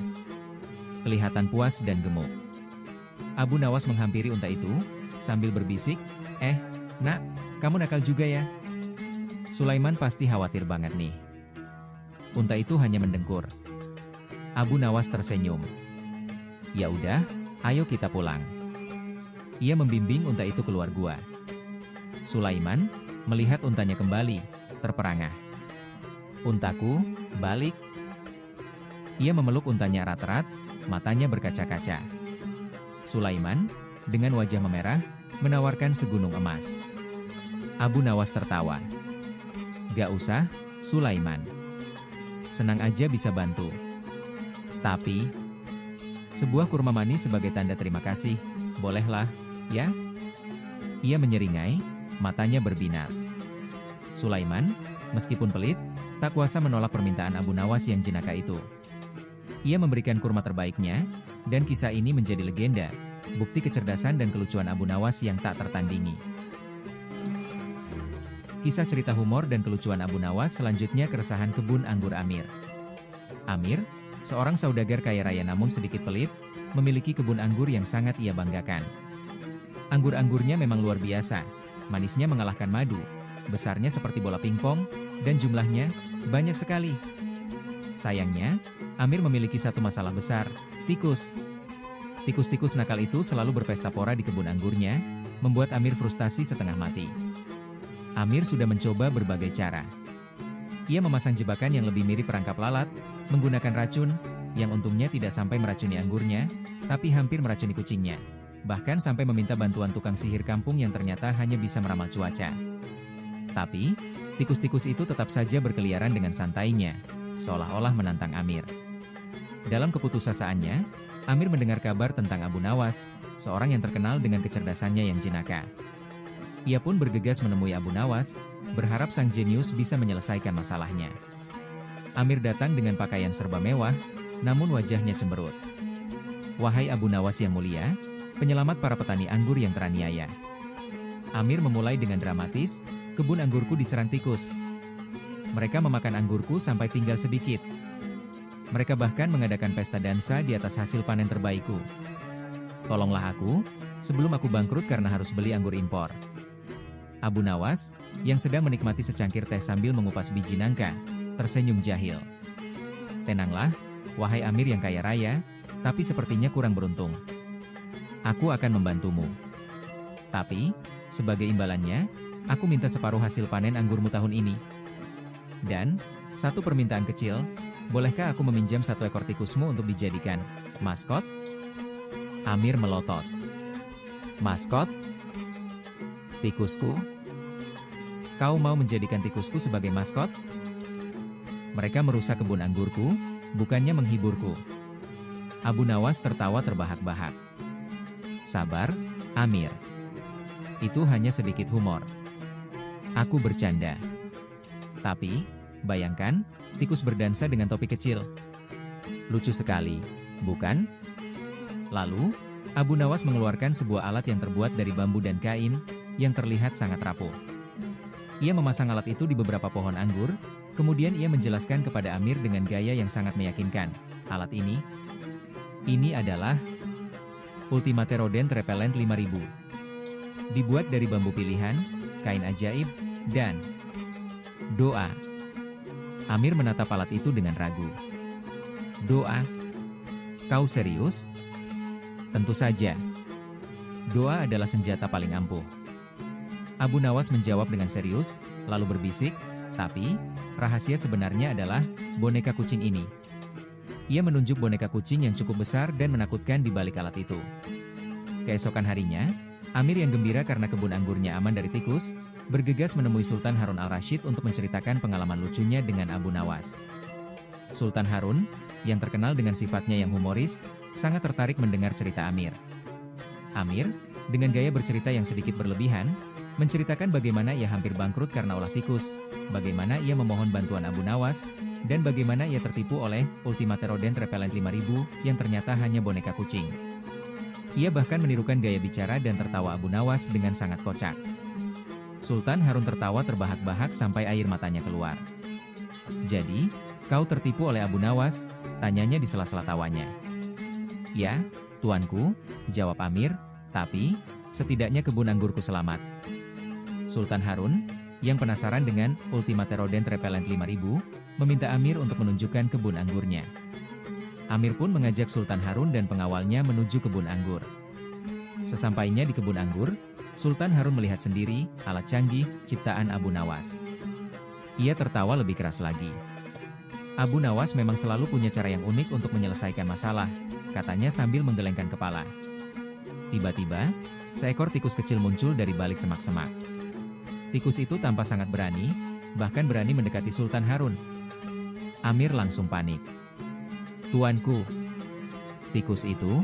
Kelihatan puas dan gemuk. Abu Nawas menghampiri unta itu, sambil berbisik, nak, kamu nakal juga ya? Sulaiman pasti khawatir banget nih. Unta itu hanya mendengkur. Abu Nawas tersenyum. Ya udah, ayo kita pulang. Ia membimbing unta itu keluar gua. Sulaiman melihat untanya kembali, terperangah. Untaku, balik. Ia memeluk untanya erat-erat, matanya berkaca-kaca. Sulaiman, dengan wajah memerah, menawarkan segunung emas. Abu Nawas tertawa. Gak usah, Sulaiman. Senang aja bisa bantu. Tapi, sebuah kurma manis sebagai tanda terima kasih, bolehlah, ya? Ia menyeringai, matanya berbinar. Sulaiman, meskipun pelit, tak kuasa menolak permintaan Abu Nawas yang jenaka itu. Ia memberikan kurma terbaiknya, dan kisah ini menjadi legenda, bukti kecerdasan dan kelucuan Abu Nawas yang tak tertandingi. Kisah cerita humor dan kelucuan Abu Nawas selanjutnya keresahan kebun anggur Amir. Amir, seorang saudagar kaya raya namun sedikit pelit, memiliki kebun anggur yang sangat ia banggakan. Anggur-anggurnya memang luar biasa, manisnya mengalahkan madu, besarnya seperti bola pingpong, dan jumlahnya banyak sekali. Sayangnya, Amir memiliki satu masalah besar, tikus. Tikus-tikus nakal itu selalu berpesta pora di kebun anggurnya, membuat Amir frustasi setengah mati. Amir sudah mencoba berbagai cara. Ia memasang jebakan yang lebih mirip perangkap lalat, menggunakan racun, yang untungnya tidak sampai meracuni anggurnya, tapi hampir meracuni kucingnya. Bahkan sampai meminta bantuan tukang sihir kampung yang ternyata hanya bisa meramal cuaca. Tapi, tikus-tikus itu tetap saja berkeliaran dengan santainya, seolah-olah menantang Amir. Dalam keputusasaan,nya, Amir mendengar kabar tentang Abu Nawas, seorang yang terkenal dengan kecerdasannya yang jenaka. Ia pun bergegas menemui Abu Nawas, berharap sang jenius bisa menyelesaikan masalahnya. Amir datang dengan pakaian serba mewah, namun wajahnya cemberut. Wahai Abu Nawas yang mulia, penyelamat para petani anggur yang teraniaya. Amir memulai dengan dramatis, kebun anggurku diserang tikus. Mereka memakan anggurku sampai tinggal sedikit. Mereka bahkan mengadakan pesta dansa di atas hasil panen terbaikku. Tolonglah aku, sebelum aku bangkrut karena harus beli anggur impor. Abu Nawas, yang sedang menikmati secangkir teh sambil mengupas biji nangka, tersenyum jahil. Tenanglah, wahai Amir yang kaya raya, tapi sepertinya kurang beruntung. Aku akan membantumu. Tapi, sebagai imbalannya, aku minta separuh hasil panen anggurmu tahun ini. Dan, satu permintaan kecil, bolehkah aku meminjam satu ekor tikusmu untuk dijadikan maskot? Amir melotot. Maskot? Tikusku? Kau mau menjadikan tikusku sebagai maskot? Mereka merusak kebun anggurku, bukannya menghiburku. Abu Nawas tertawa terbahak-bahak. Sabar, Amir. Itu hanya sedikit humor. Aku bercanda. Tapi, bayangkan, tikus berdansa dengan topi kecil. Lucu sekali, bukan? Lalu, Abu Nawas mengeluarkan sebuah alat yang terbuat dari bambu dan kain, yang terlihat sangat rapuh. Ia memasang alat itu di beberapa pohon anggur, kemudian ia menjelaskan kepada Amir dengan gaya yang sangat meyakinkan. Alat ini adalah Ultimate Rodent Repellent 5000. Dibuat dari bambu pilihan, kain ajaib, dan doa. Amir menatap alat itu dengan ragu. Doa? Kau serius? Tentu saja. Doa adalah senjata paling ampuh. Abu Nawas menjawab dengan serius, lalu berbisik, tapi, rahasia sebenarnya adalah boneka kucing ini. Ia menunjuk boneka kucing yang cukup besar dan menakutkan di balik alat itu. Keesokan harinya, Amir yang gembira karena kebun anggurnya aman dari tikus, bergegas menemui Sultan Harun al-Rasyid untuk menceritakan pengalaman lucunya dengan Abu Nawas. Sultan Harun, yang terkenal dengan sifatnya yang humoris, sangat tertarik mendengar cerita Amir. Amir, dengan gaya bercerita yang sedikit berlebihan, menceritakan bagaimana ia hampir bangkrut karena ulah tikus, bagaimana ia memohon bantuan Abu Nawas, dan bagaimana ia tertipu oleh Ultimate Rodent Repellent 5000 yang ternyata hanya boneka kucing. Ia bahkan menirukan gaya bicara dan tertawa Abu Nawas dengan sangat kocak. Sultan Harun tertawa terbahak-bahak sampai air matanya keluar. "Jadi, kau tertipu oleh Abu Nawas?" tanyanya di sela-sela tawanya. "Ya, tuanku," jawab Amir, "tapi, setidaknya kebun anggurku selamat." Sultan Harun, yang penasaran dengan Ultimate Rodent Repellent 5000, meminta Amir untuk menunjukkan kebun anggurnya. Amir pun mengajak Sultan Harun dan pengawalnya menuju kebun anggur. Sesampainya di kebun anggur, Sultan Harun melihat sendiri alat canggih ciptaan Abu Nawas. Ia tertawa lebih keras lagi. "Abu Nawas memang selalu punya cara yang unik untuk menyelesaikan masalah," katanya sambil menggelengkan kepala. Tiba-tiba, seekor tikus kecil muncul dari balik semak-semak. Tikus itu tampak sangat berani, bahkan berani mendekati Sultan Harun. Amir langsung panik. "Tuanku, tikus itu?"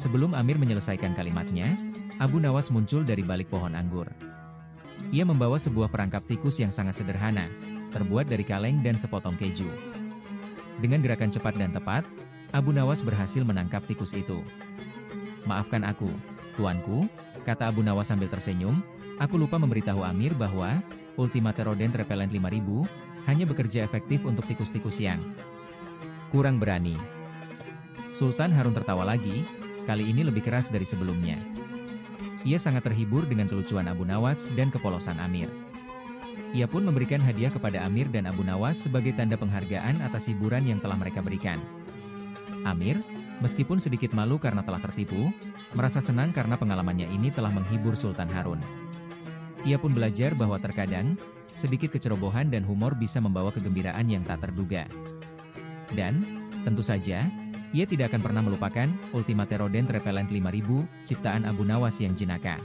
Sebelum Amir menyelesaikan kalimatnya, Abu Nawas muncul dari balik pohon anggur. Ia membawa sebuah perangkap tikus yang sangat sederhana, terbuat dari kaleng dan sepotong keju. Dengan gerakan cepat dan tepat, Abu Nawas berhasil menangkap tikus itu. "Maafkan aku, tuanku," kata Abu Nawas sambil tersenyum, "aku lupa memberitahu Amir bahwa Ultimate Rodent Repellent 5000 hanya bekerja efektif untuk tikus-tikus yang kurang berani." Sultan Harun tertawa lagi, kali ini lebih keras dari sebelumnya. Ia sangat terhibur dengan kelucuan Abu Nawas dan kepolosan Amir. Ia pun memberikan hadiah kepada Amir dan Abu Nawas sebagai tanda penghargaan atas hiburan yang telah mereka berikan. Amir, meskipun sedikit malu karena telah tertipu, merasa senang karena pengalamannya ini telah menghibur Sultan Harun. Ia pun belajar bahwa terkadang, sedikit kecerobohan dan humor bisa membawa kegembiraan yang tak terduga. Dan, tentu saja, ia tidak akan pernah melupakan Ultimate Rodent Repellent 5000, ciptaan Abu Nawas yang jenaka.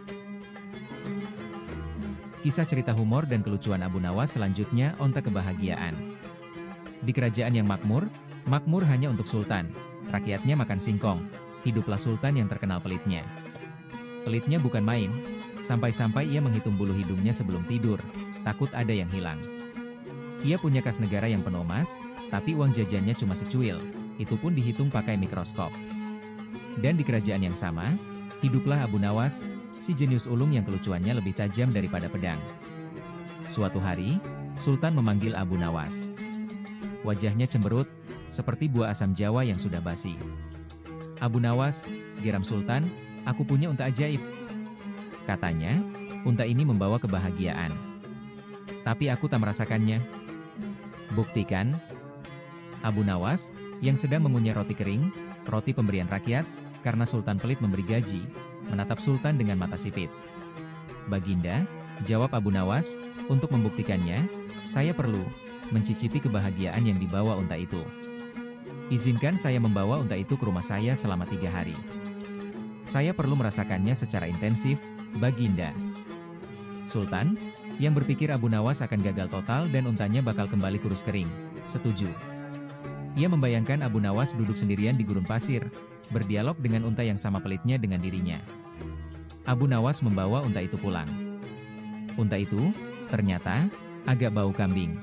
Kisah cerita humor dan kelucuan Abu Nawas selanjutnya onta kebahagiaan. Di kerajaan yang makmur hanya untuk Sultan, rakyatnya makan singkong, hiduplah Sultan yang terkenal pelitnya. Pelitnya bukan main, sampai-sampai ia menghitung bulu hidungnya sebelum tidur, takut ada yang hilang. Ia punya kas negara yang penuh emas, tapi uang jajannya cuma secuil, itu pun dihitung pakai mikroskop. Dan di kerajaan yang sama, hiduplah Abu Nawas, si jenius ulung yang kelucuannya lebih tajam daripada pedang. Suatu hari, Sultan memanggil Abu Nawas. Wajahnya cemberut, seperti buah asam Jawa yang sudah basi. "Abu Nawas," geram Sultan, "aku punya unta ajaib." Katanya, unta ini membawa kebahagiaan. "Tapi aku tak merasakannya." "Buktikan." Abu Nawas, yang sedang mengunyah roti kering, roti pemberian rakyat, karena Sultan pelit memberi gaji, menatap Sultan dengan mata sipit. "Baginda," jawab Abu Nawas, "untuk membuktikannya, saya perlu mencicipi kebahagiaan yang dibawa unta itu. Izinkan saya membawa unta itu ke rumah saya selama 3 hari. Saya perlu merasakannya secara intensif, Baginda." Sultan, yang berpikir Abu Nawas akan gagal total dan untanya bakal kembali kurus kering, setuju. Ia membayangkan Abu Nawas duduk sendirian di gurun pasir, berdialog dengan unta yang sama pelitnya dengan dirinya. Abu Nawas membawa unta itu pulang. Unta itu, ternyata, agak bau kambing.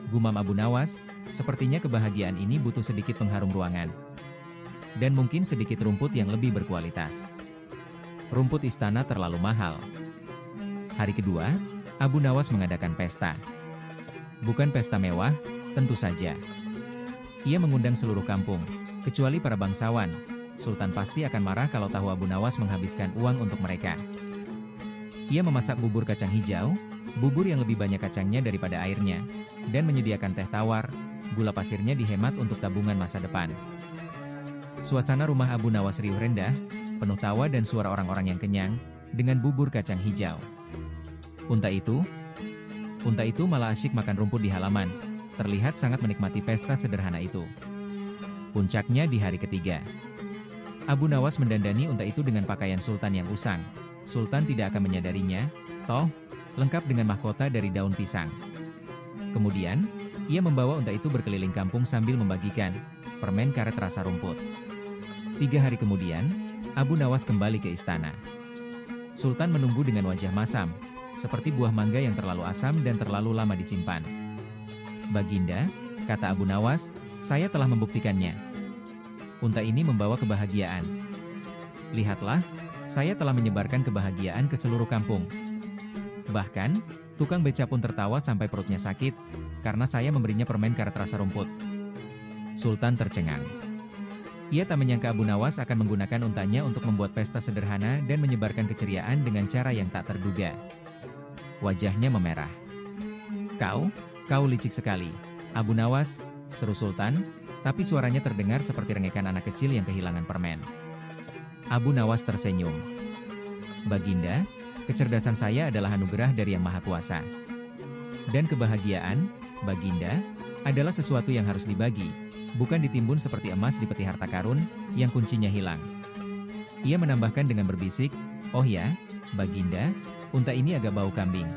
Gumam Abu Nawas, sepertinya kebahagiaan ini butuh sedikit pengharum ruangan. Dan mungkin sedikit rumput yang lebih berkualitas. Rumput istana terlalu mahal. Hari kedua, Abu Nawas mengadakan pesta. Bukan pesta mewah, tentu saja. Ia mengundang seluruh kampung, kecuali para bangsawan. Sultan pasti akan marah kalau tahu Abu Nawas menghabiskan uang untuk mereka. Ia memasak bubur kacang hijau, bubur yang lebih banyak kacangnya daripada airnya, dan menyediakan teh tawar, gula pasirnya dihemat untuk tabungan masa depan. Suasana rumah Abu Nawas riuh rendah, penuh tawa dan suara orang-orang yang kenyang, dengan bubur kacang hijau. Unta itu malah asyik makan rumput di halaman, terlihat sangat menikmati pesta sederhana itu. Puncaknya di hari ketiga. Abu Nawas mendandani unta itu dengan pakaian sultan yang usang. Sultan tidak akan menyadarinya, toh, lengkap dengan mahkota dari daun pisang. Kemudian, ia membawa unta itu berkeliling kampung sambil membagikan permen karet rasa rumput. 3 hari kemudian, Abu Nawas kembali ke istana. Sultan menunggu dengan wajah masam, seperti buah mangga yang terlalu asam dan terlalu lama disimpan. "Baginda," kata Abu Nawas, "saya telah membuktikannya. Unta ini membawa kebahagiaan. Lihatlah, saya telah menyebarkan kebahagiaan ke seluruh kampung. Bahkan, tukang beca pun tertawa sampai perutnya sakit, karena saya memberinya permen karet rasa rumput." Sultan tercengang. Ia tak menyangka Abu Nawas akan menggunakan untanya untuk membuat pesta sederhana dan menyebarkan keceriaan dengan cara yang tak terduga. Wajahnya memerah. Kau licik sekali, Abu Nawas," seru Sultan, tapi suaranya terdengar seperti rengekan anak kecil yang kehilangan permen. Abu Nawas tersenyum. "Baginda, kecerdasan saya adalah anugerah dari Yang Maha Kuasa. Dan kebahagiaan, Baginda, adalah sesuatu yang harus dibagi, bukan ditimbun seperti emas di peti harta karun, yang kuncinya hilang." Ia menambahkan dengan berbisik, "Oh ya, Baginda, unta ini agak bau kambing.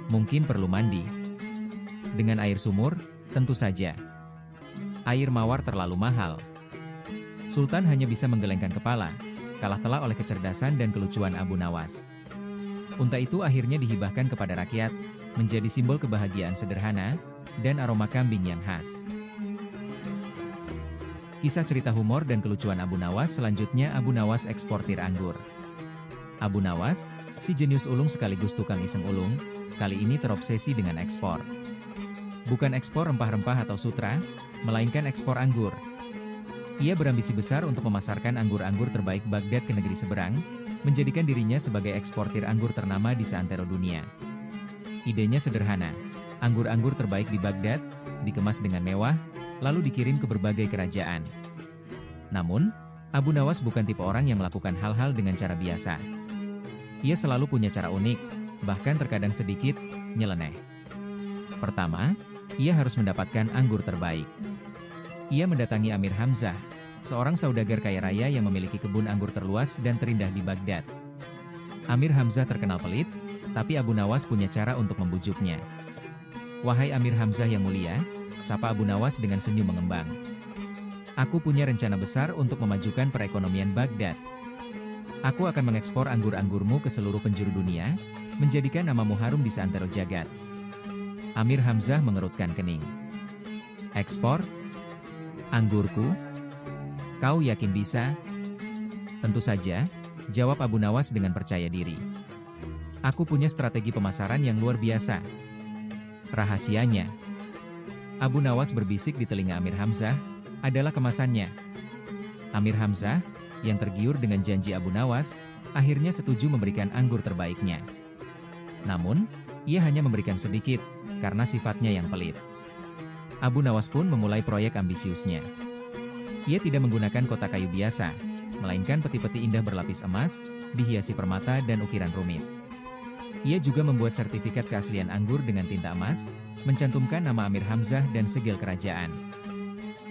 Mungkin perlu mandi. Dengan air sumur, tentu saja. Air mawar terlalu mahal." Sultan hanya bisa menggelengkan kepala, kalah telak oleh kecerdasan dan kelucuan Abu Nawas. Unta itu akhirnya dihibahkan kepada rakyat, menjadi simbol kebahagiaan sederhana, dan aroma kambing yang khas. Kisah cerita humor dan kelucuan Abu Nawas selanjutnya. Abu Nawas eksportir anggur. Abu Nawas, si jenius ulung sekaligus tukang iseng ulung, kali ini terobsesi dengan ekspor. Bukan ekspor rempah-rempah atau sutra, melainkan ekspor anggur. Ia berambisi besar untuk memasarkan anggur-anggur terbaik Baghdad ke negeri seberang, menjadikan dirinya sebagai eksportir anggur ternama di seantero dunia. Idenya sederhana, anggur-anggur terbaik di Baghdad, dikemas dengan mewah, lalu dikirim ke berbagai kerajaan. Namun, Abu Nawas bukan tipe orang yang melakukan hal-hal dengan cara biasa. Ia selalu punya cara unik, bahkan terkadang sedikit nyeleneh. Pertama, ia harus mendapatkan anggur terbaik. Ia mendatangi Amir Hamzah, seorang saudagar kaya raya yang memiliki kebun anggur terluas dan terindah di Baghdad. Amir Hamzah terkenal pelit, tapi Abu Nawas punya cara untuk membujuknya. "Wahai Amir Hamzah yang mulia," sapa Abu Nawas dengan senyum mengembang. "Aku punya rencana besar untuk memajukan perekonomian Baghdad. Aku akan mengekspor anggur-anggurmu ke seluruh penjuru dunia, menjadikan namamu harum di seantero jagat." Amir Hamzah mengerutkan kening. "Ekspor? Anggurku? Kau yakin bisa?" "Tentu saja," jawab Abu Nawas dengan percaya diri. "Aku punya strategi pemasaran yang luar biasa." "Rahasianya?" Abu Nawas berbisik di telinga Amir Hamzah, "adalah kemasannya." Amir Hamzah, yang tergiur dengan janji Abu Nawas, akhirnya setuju memberikan anggur terbaiknya. Namun, ia hanya memberikan sedikit, karena sifatnya yang pelit. Abu Nawas pun memulai proyek ambisiusnya. Ia tidak menggunakan kotak kayu biasa, melainkan peti-peti indah berlapis emas, dihiasi permata dan ukiran rumit. Ia juga membuat sertifikat keaslian anggur dengan tinta emas, mencantumkan nama Amir Hamzah dan segel kerajaan.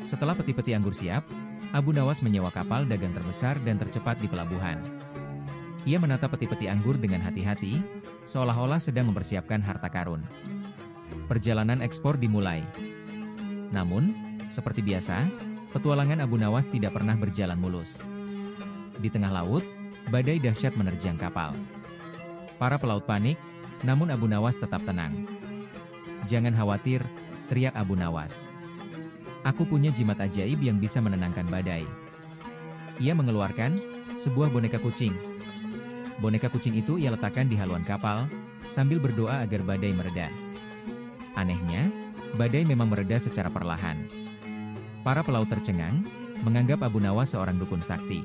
Setelah peti-peti anggur siap, Abu Nawas menyewa kapal dagang terbesar dan tercepat di pelabuhan. Ia menata peti-peti anggur dengan hati-hati, seolah-olah sedang mempersiapkan harta karun. Perjalanan ekspor dimulai. Namun, seperti biasa, petualangan Abu Nawas tidak pernah berjalan mulus. Di tengah laut, badai dahsyat menerjang kapal. Para pelaut panik, namun Abu Nawas tetap tenang. "Jangan khawatir," teriak Abu Nawas. "Aku punya jimat ajaib yang bisa menenangkan badai." Ia mengeluarkan sebuah boneka kucing. Boneka kucing itu ia letakkan di haluan kapal, sambil berdoa agar badai mereda. Anehnya, badai memang mereda secara perlahan. Para pelaut tercengang, menganggap Abu Nawas seorang dukun sakti.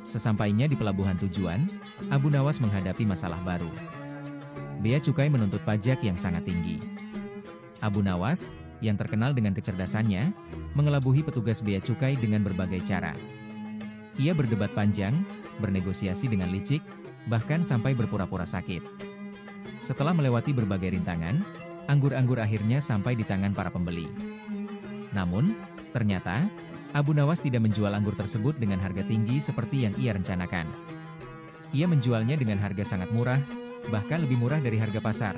Sesampainya di pelabuhan tujuan, Abu Nawas menghadapi masalah baru. Bea cukai menuntut pajak yang sangat tinggi. Abu Nawas, yang terkenal dengan kecerdasannya, mengelabuhi petugas bea cukai dengan berbagai cara. Ia berdebat panjang, bernegosiasi dengan licik, bahkan sampai berpura-pura sakit. Setelah melewati berbagai rintangan, Anggur-anggur akhirnya sampai di tangan para pembeli. Namun, ternyata, Abu Nawas tidak menjual anggur tersebut dengan harga tinggi seperti yang ia rencanakan. Ia menjualnya dengan harga sangat murah, bahkan lebih murah dari harga pasar.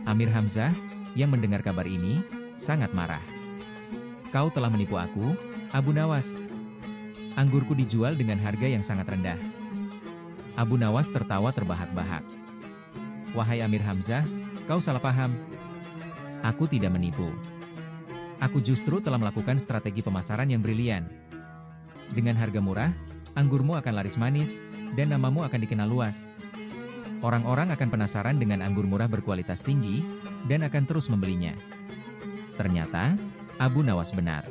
Amir Hamzah, yang mendengar kabar ini, sangat marah. "Kau telah menipu aku, Abu Nawas. Anggurku dijual dengan harga yang sangat rendah." Abu Nawas tertawa terbahak-bahak. "Wahai Amir Hamzah, kau salah paham. Aku tidak menipu. Aku justru telah melakukan strategi pemasaran yang brilian. Dengan harga murah, anggurmu akan laris manis, dan namamu akan dikenal luas. Orang-orang akan penasaran dengan anggur murah berkualitas tinggi, dan akan terus membelinya." Ternyata, Abu Nawas benar.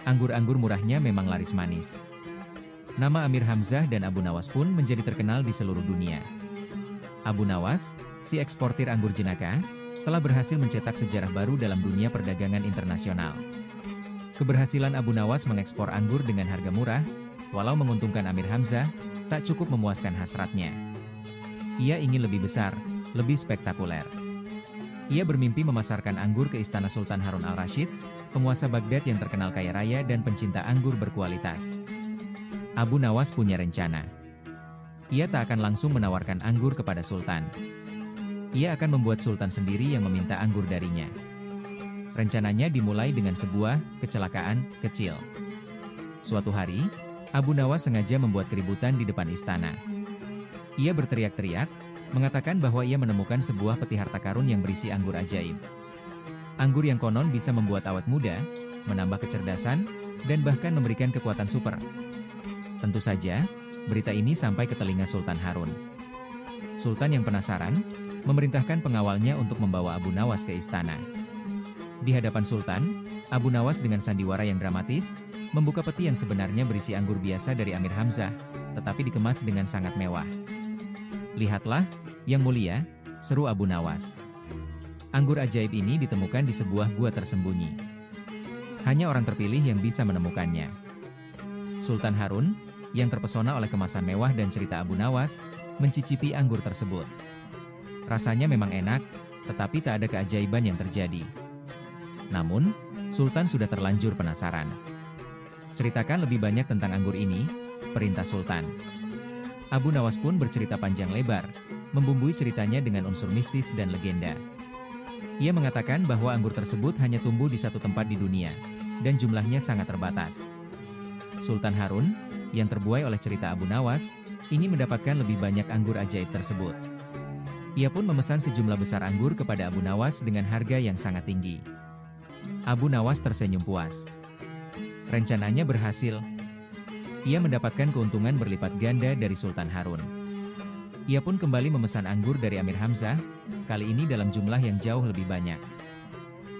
Anggur-anggur murahnya memang laris manis. Nama Amir Hamzah dan Abu Nawas pun menjadi terkenal di seluruh dunia. Abu Nawas, si eksportir anggur jenaka, telah berhasil mencetak sejarah baru dalam dunia perdagangan internasional. Keberhasilan Abu Nawas mengekspor anggur dengan harga murah, walau menguntungkan Amir Hamzah, tak cukup memuaskan hasratnya. Ia ingin lebih besar, lebih spektakuler. Ia bermimpi memasarkan anggur ke istana Sultan Harun al-Rashid, penguasa Baghdad yang terkenal kaya raya dan pencinta anggur berkualitas. Abu Nawas punya rencana. Ia tak akan langsung menawarkan anggur kepada Sultan. Ia akan membuat Sultan sendiri yang meminta anggur darinya. Rencananya dimulai dengan sebuah kecelakaan kecil. Suatu hari, Abu Nawas sengaja membuat keributan di depan istana. Ia berteriak-teriak, mengatakan bahwa ia menemukan sebuah peti harta karun yang berisi anggur ajaib. Anggur yang konon bisa membuat awet muda, menambah kecerdasan, dan bahkan memberikan kekuatan super. Tentu saja, berita ini sampai ke telinga Sultan Harun. Sultan yang penasaran, memerintahkan pengawalnya untuk membawa Abu Nawas ke istana. Di hadapan Sultan, Abu Nawas dengan sandiwara yang dramatis, membuka peti yang sebenarnya berisi anggur biasa dari Amir Hamzah, tetapi dikemas dengan sangat mewah. "Lihatlah, Yang Mulia," seru Abu Nawas. "Anggur ajaib ini ditemukan di sebuah gua tersembunyi. Hanya orang terpilih yang bisa menemukannya." Sultan Harun, yang terpesona oleh kemasan mewah dan cerita Abu Nawas, mencicipi anggur tersebut. Rasanya memang enak, tetapi tak ada keajaiban yang terjadi. Namun, Sultan sudah terlanjur penasaran. "Ceritakan lebih banyak tentang anggur ini," perintah Sultan. Abu Nawas pun bercerita panjang lebar, membumbui ceritanya dengan unsur mistis dan legenda. Ia mengatakan bahwa anggur tersebut hanya tumbuh di satu tempat di dunia, dan jumlahnya sangat terbatas. Sultan Harun, yang terbuai oleh cerita Abu Nawas, ingin mendapatkan lebih banyak anggur ajaib tersebut. Ia pun memesan sejumlah besar anggur kepada Abu Nawas dengan harga yang sangat tinggi. Abu Nawas tersenyum puas. Rencananya berhasil. Ia mendapatkan keuntungan berlipat ganda dari Sultan Harun. Ia pun kembali memesan anggur dari Amir Hamzah, kali ini dalam jumlah yang jauh lebih banyak.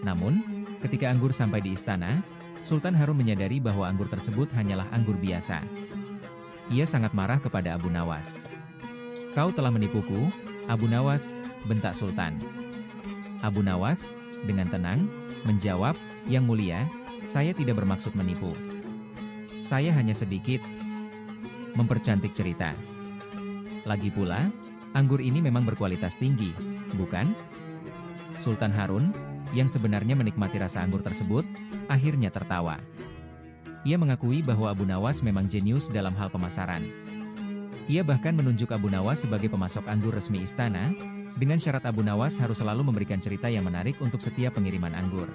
Namun, ketika anggur sampai di istana, Sultan Harun menyadari bahwa anggur tersebut hanyalah anggur biasa. Ia sangat marah kepada Abu Nawas. "Kau telah menipuku, Abu Nawas," bentak Sultan. Abu Nawas, dengan tenang, menjawab, "Yang Mulia, saya tidak bermaksud menipu. Saya hanya sedikit mempercantik cerita. Lagi pula, anggur ini memang berkualitas tinggi, bukan?" Sultan Harun, yang sebenarnya menikmati rasa anggur tersebut, akhirnya tertawa. Ia mengakui bahwa Abu Nawas memang jenius dalam hal pemasaran. Ia bahkan menunjuk Abu Nawas sebagai pemasok anggur resmi istana, dengan syarat Abu Nawas harus selalu memberikan cerita yang menarik untuk setiap pengiriman anggur.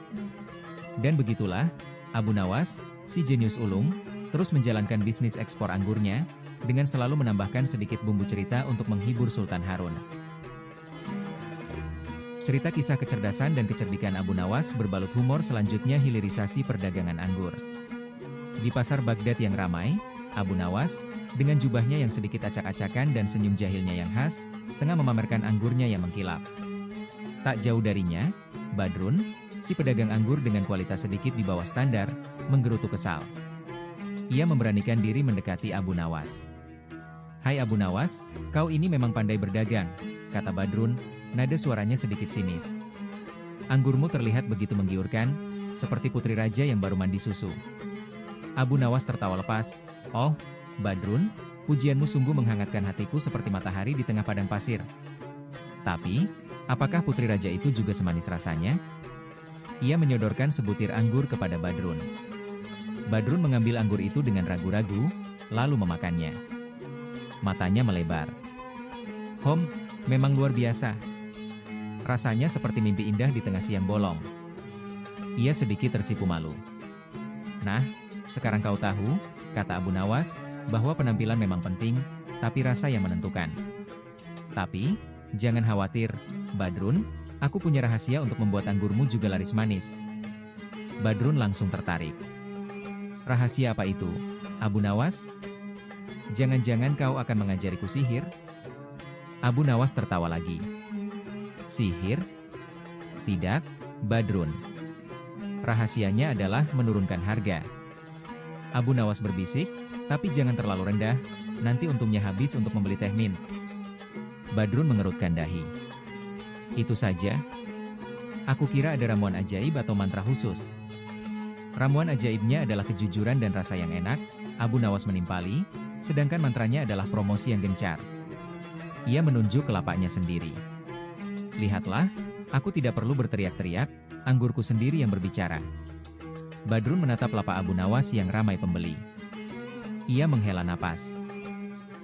Dan begitulah, Abu Nawas, si jenius ulung, terus menjalankan bisnis ekspor anggurnya, dengan selalu menambahkan sedikit bumbu cerita untuk menghibur Sultan Harun. Cerita kisah kecerdasan dan kecerdikan Abu Nawas berbalut humor selanjutnya hilirisasi perdagangan anggur. Di pasar Baghdad yang ramai, Abu Nawas, dengan jubahnya yang sedikit acak-acakan dan senyum jahilnya yang khas, tengah memamerkan anggurnya yang mengkilap. Tak jauh darinya, Badrun, si pedagang anggur dengan kualitas sedikit di bawah standar, menggerutu kesal. Ia memberanikan diri mendekati Abu Nawas. "Hai Abu Nawas, kau ini memang pandai berdagang," kata Badrun, nada suaranya sedikit sinis. "Anggurmu terlihat begitu menggiurkan, seperti putri raja yang baru mandi susu." Abu Nawas tertawa lepas. "Oh, Badrun, pujianmu sungguh menghangatkan hatiku seperti matahari di tengah padang pasir. Tapi, apakah putri raja itu juga semanis rasanya? Ia menyodorkan sebutir anggur kepada Badrun. Badrun mengambil anggur itu dengan ragu-ragu, lalu memakannya. Matanya melebar. Memang luar biasa. Rasanya seperti mimpi indah di tengah siang bolong. Ia sedikit tersipu malu. Nah, sekarang kau tahu, kata Abu Nawas, bahwa penampilan memang penting, tapi rasa yang menentukan. Tapi, jangan khawatir, Badrun, aku punya rahasia untuk membuat anggurmu juga laris manis. Badrun langsung tertarik. Rahasia apa itu, Abu Nawas? Jangan-jangan kau akan mengajariku sihir? Abu Nawas tertawa lagi. Sihir? Tidak, Badrun. Rahasianya adalah menurunkan harga. Abu Nawas berbisik, tapi jangan terlalu rendah, nanti untungnya habis untuk membeli teh mint. Badrun mengerutkan dahi. Itu saja? Aku kira ada ramuan ajaib atau mantra khusus. Ramuan ajaibnya adalah kejujuran dan rasa yang enak, Abu Nawas menimpali, sedangkan mantranya adalah promosi yang gencar. Ia menunjuk kelapanya sendiri. Lihatlah, aku tidak perlu berteriak-teriak, anggurku sendiri yang berbicara. Badrun menatap lapak Abu Nawas yang ramai pembeli. Ia menghela napas.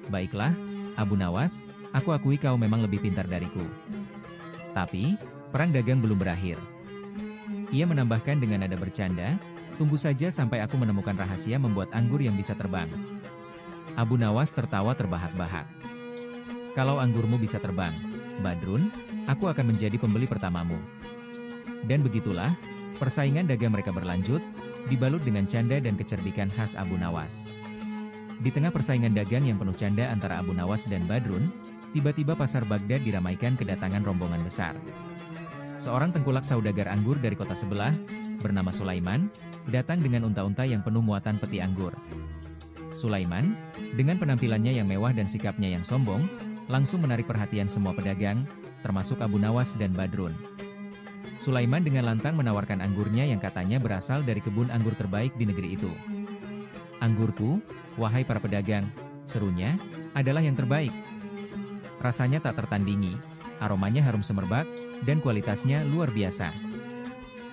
Baiklah, Abu Nawas, aku akui kau memang lebih pintar dariku. Tapi, perang dagang belum berakhir. Ia menambahkan dengan nada bercanda, tunggu saja sampai aku menemukan rahasia membuat anggur yang bisa terbang. Abu Nawas tertawa terbahak-bahak. Kalau anggurmu bisa terbang, Badrun, aku akan menjadi pembeli pertamamu. Dan begitulah, persaingan dagang mereka berlanjut, dibalut dengan canda dan kecerdikan khas Abu Nawas. Di tengah persaingan dagang yang penuh canda antara Abu Nawas dan Badrun, tiba-tiba pasar Baghdad diramaikan kedatangan rombongan besar. Seorang tengkulak saudagar anggur dari kota sebelah, bernama Sulaiman, datang dengan unta-unta yang penuh muatan peti anggur. Sulaiman, dengan penampilannya yang mewah dan sikapnya yang sombong, langsung menarik perhatian semua pedagang, termasuk Abu Nawas dan Badrun. Sulaiman dengan lantang menawarkan anggurnya yang katanya berasal dari kebun anggur terbaik di negeri itu. Anggurku, wahai para pedagang, serunya, adalah yang terbaik. Rasanya tak tertandingi, aromanya harum semerbak, dan kualitasnya luar biasa.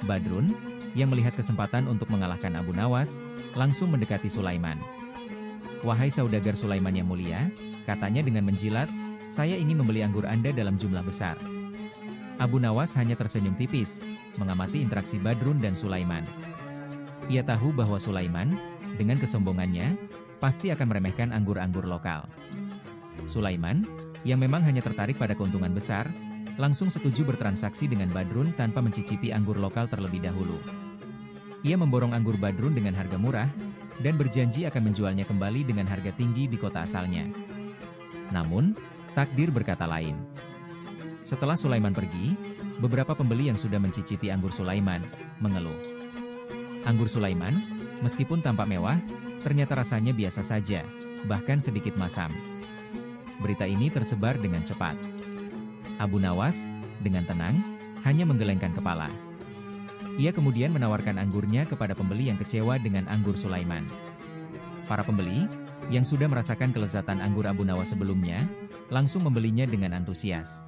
Badrun, yang melihat kesempatan untuk mengalahkan Abu Nawas, langsung mendekati Sulaiman. Wahai saudagar Sulaiman yang mulia, katanya dengan menjilat, saya ingin membeli anggur Anda dalam jumlah besar. Abu Nawas hanya tersenyum tipis, mengamati interaksi Badrun dan Sulaiman. Ia tahu bahwa Sulaiman, dengan kesombongannya, pasti akan meremehkan anggur-anggur lokal. Sulaiman, yang memang hanya tertarik pada keuntungan besar, langsung setuju bertransaksi dengan Badrun tanpa mencicipi anggur lokal terlebih dahulu. Ia memborong anggur Badrun dengan harga murah, dan berjanji akan menjualnya kembali dengan harga tinggi di kota asalnya. Namun, takdir berkata lain. Setelah Sulaiman pergi, beberapa pembeli yang sudah mencicipi anggur Sulaiman, mengeluh. Anggur Sulaiman, meskipun tampak mewah, ternyata rasanya biasa saja, bahkan sedikit masam. Berita ini tersebar dengan cepat. Abu Nawas, dengan tenang, hanya menggelengkan kepala. Ia kemudian menawarkan anggurnya kepada pembeli yang kecewa dengan anggur Sulaiman. Para pembeli, yang sudah merasakan kelezatan anggur Abu Nawas sebelumnya, langsung membelinya dengan antusias.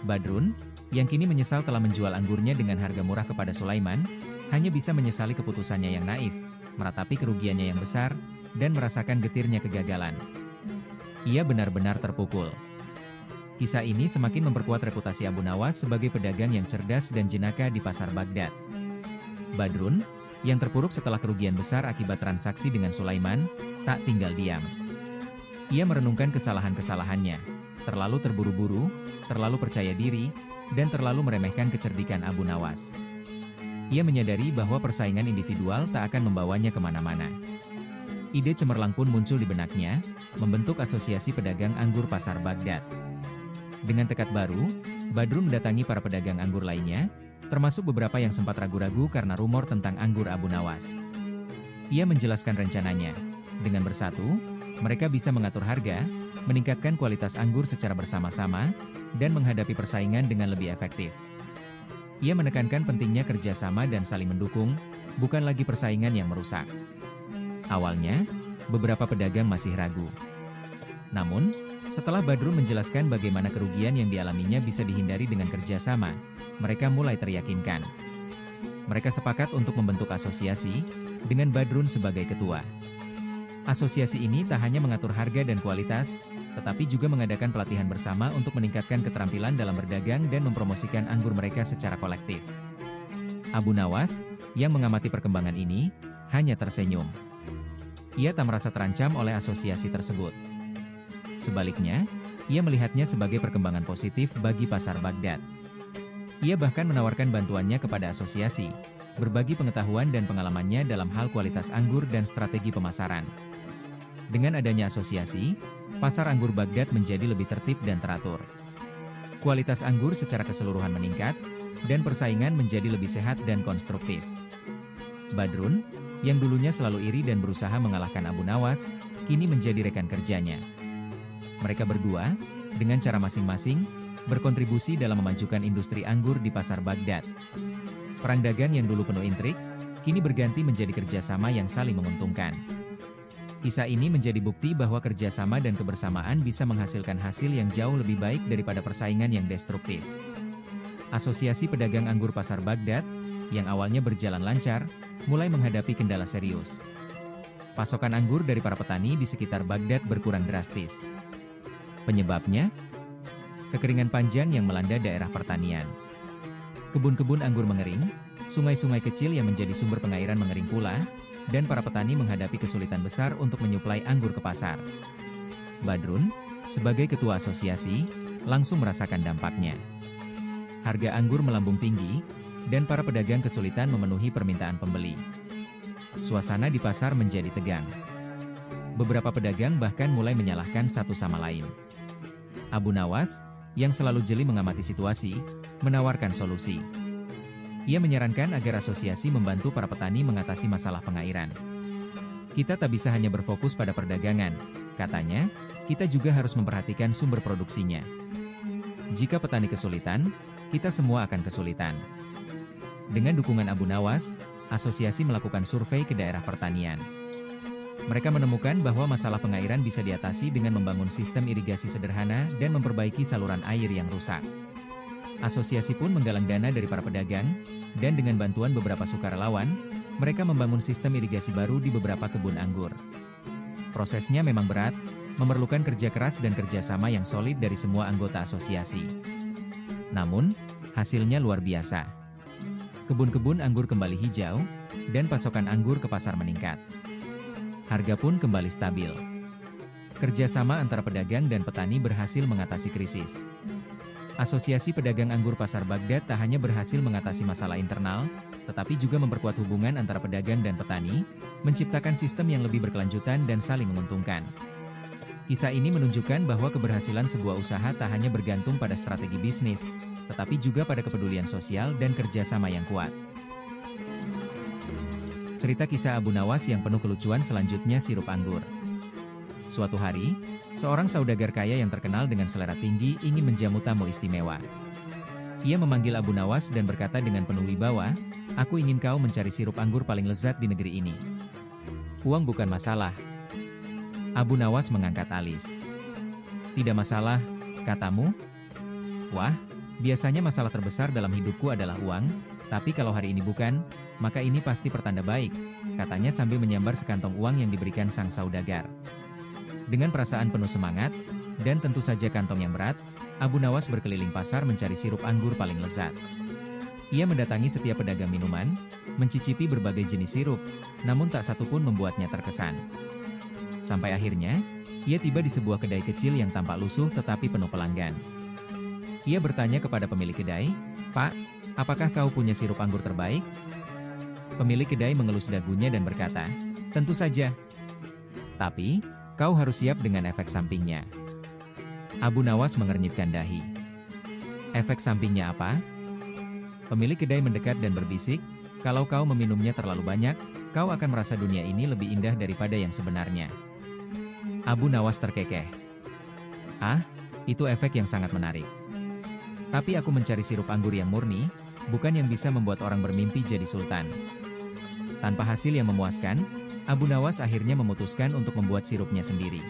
Badrun, yang kini menyesal telah menjual anggurnya dengan harga murah kepada Sulaiman, hanya bisa menyesali keputusannya yang naif, meratapi kerugiannya yang besar, dan merasakan getirnya kegagalan. Ia benar-benar terpukul. Kisah ini semakin memperkuat reputasi Abu Nawas sebagai pedagang yang cerdas dan jenaka di pasar Baghdad. Badrun, yang terpuruk setelah kerugian besar akibat transaksi dengan Sulaiman, tak tinggal diam. Ia merenungkan kesalahan-kesalahannya, terlalu terburu-buru, terlalu percaya diri, dan terlalu meremehkan kecerdikan Abu Nawas. Ia menyadari bahwa persaingan individual tak akan membawanya kemana-mana. Ide cemerlang pun muncul di benaknya, membentuk asosiasi pedagang anggur pasar Baghdad. Dengan tekad baru, Badrun mendatangi para pedagang anggur lainnya, termasuk beberapa yang sempat ragu-ragu karena rumor tentang anggur Abu Nawas. Ia menjelaskan rencananya. Dengan bersatu, mereka bisa mengatur harga, meningkatkan kualitas anggur secara bersama-sama, dan menghadapi persaingan dengan lebih efektif. Ia menekankan pentingnya kerjasama dan saling mendukung, bukan lagi persaingan yang merusak. Awalnya, beberapa pedagang masih ragu. Namun, Setelah Badrun menjelaskan bagaimana kerugian yang dialaminya bisa dihindari dengan kerjasama, mereka mulai teryakinkan. Mereka sepakat untuk membentuk asosiasi, dengan Badrun sebagai ketua. Asosiasi ini tak hanya mengatur harga dan kualitas, tetapi juga mengadakan pelatihan bersama untuk meningkatkan keterampilan dalam berdagang dan mempromosikan anggur mereka secara kolektif. Abu Nawas, yang mengamati perkembangan ini, hanya tersenyum. Ia tak merasa terancam oleh asosiasi tersebut. Sebaliknya, ia melihatnya sebagai perkembangan positif bagi pasar Baghdad. Ia bahkan menawarkan bantuannya kepada asosiasi, berbagi pengetahuan dan pengalamannya dalam hal kualitas anggur dan strategi pemasaran. Dengan adanya asosiasi, pasar anggur Baghdad menjadi lebih tertib dan teratur. Kualitas anggur secara keseluruhan meningkat, dan persaingan menjadi lebih sehat dan konstruktif. Badrun, yang dulunya selalu iri dan berusaha mengalahkan Abu Nawas, kini menjadi rekan kerjanya. Mereka berdua, dengan cara masing-masing, berkontribusi dalam memajukan industri anggur di pasar Baghdad. Perang dagang yang dulu penuh intrik, kini berganti menjadi kerjasama yang saling menguntungkan. Kisah ini menjadi bukti bahwa kerjasama dan kebersamaan bisa menghasilkan hasil yang jauh lebih baik daripada persaingan yang destruktif. Asosiasi Pedagang Anggur Pasar Baghdad, yang awalnya berjalan lancar, mulai menghadapi kendala serius. Pasokan anggur dari para petani di sekitar Baghdad berkurang drastis. Penyebabnya? Kekeringan panjang yang melanda daerah pertanian. Kebun-kebun anggur mengering, sungai-sungai kecil yang menjadi sumber pengairan mengering pula, dan para petani menghadapi kesulitan besar untuk menyuplai anggur ke pasar. Badrun, sebagai ketua asosiasi, langsung merasakan dampaknya. Harga anggur melambung tinggi, dan para pedagang kesulitan memenuhi permintaan pembeli. Suasana di pasar menjadi tegang. Beberapa pedagang bahkan mulai menyalahkan satu sama lain. Abu Nawas, yang selalu jeli mengamati situasi, menawarkan solusi. Ia menyarankan agar asosiasi membantu para petani mengatasi masalah pengairan. Kita tak bisa hanya berfokus pada perdagangan, katanya, kita juga harus memperhatikan sumber produksinya. Jika petani kesulitan, kita semua akan kesulitan. Dengan dukungan Abu Nawas, asosiasi melakukan survei ke daerah pertanian. Mereka menemukan bahwa masalah pengairan bisa diatasi dengan membangun sistem irigasi sederhana dan memperbaiki saluran air yang rusak. Asosiasi pun menggalang dana dari para pedagang, dan dengan bantuan beberapa sukarelawan, mereka membangun sistem irigasi baru di beberapa kebun anggur. Prosesnya memang berat, memerlukan kerja keras dan kerjasama yang solid dari semua anggota asosiasi. Namun, hasilnya luar biasa. Kebun-kebun anggur kembali hijau, dan pasokan anggur ke pasar meningkat. Harga pun kembali stabil. Kerjasama antara pedagang dan petani berhasil mengatasi krisis. Asosiasi Pedagang Anggur Pasar Baghdad tak hanya berhasil mengatasi masalah internal, tetapi juga memperkuat hubungan antara pedagang dan petani, menciptakan sistem yang lebih berkelanjutan dan saling menguntungkan. Kisah ini menunjukkan bahwa keberhasilan sebuah usaha tak hanya bergantung pada strategi bisnis, tetapi juga pada kepedulian sosial dan kerjasama yang kuat. Cerita kisah Abu Nawas yang penuh kelucuan selanjutnya sirup anggur. Suatu hari, seorang saudagar kaya yang terkenal dengan selera tinggi ingin menjamu tamu istimewa. Ia memanggil Abu Nawas dan berkata dengan penuh wibawa, "Aku ingin kau mencari sirup anggur paling lezat di negeri ini." "Uang bukan masalah." Abu Nawas mengangkat alis. "Tidak masalah, katamu?" "Wah, biasanya masalah terbesar dalam hidupku adalah uang, tapi kalau hari ini bukan, maka ini pasti pertanda baik," katanya sambil menyambar sekantong uang yang diberikan sang saudagar. Dengan perasaan penuh semangat, dan tentu saja kantong yang berat, Abu Nawas berkeliling pasar mencari sirup anggur paling lezat. Ia mendatangi setiap pedagang minuman, mencicipi berbagai jenis sirup, namun tak satu pun membuatnya terkesan. Sampai akhirnya, ia tiba di sebuah kedai kecil yang tampak lusuh tetapi penuh pelanggan. Ia bertanya kepada pemilik kedai, "Pak, apakah kau punya sirup anggur terbaik?" Pemilik kedai mengelus dagunya dan berkata, "Tentu saja. Tapi, kau harus siap dengan efek sampingnya." Abu Nawas mengernyitkan dahi. "Efek sampingnya apa?" Pemilik kedai mendekat dan berbisik, "Kalau kau meminumnya terlalu banyak, kau akan merasa dunia ini lebih indah daripada yang sebenarnya." Abu Nawas terkekeh. "Ah, itu efek yang sangat menarik. Tapi aku mencari sirup anggur yang murni, bukan yang bisa membuat orang bermimpi jadi sultan." Tanpa hasil yang memuaskan, Abu Nawas akhirnya memutuskan untuk membuat sirupnya sendiri.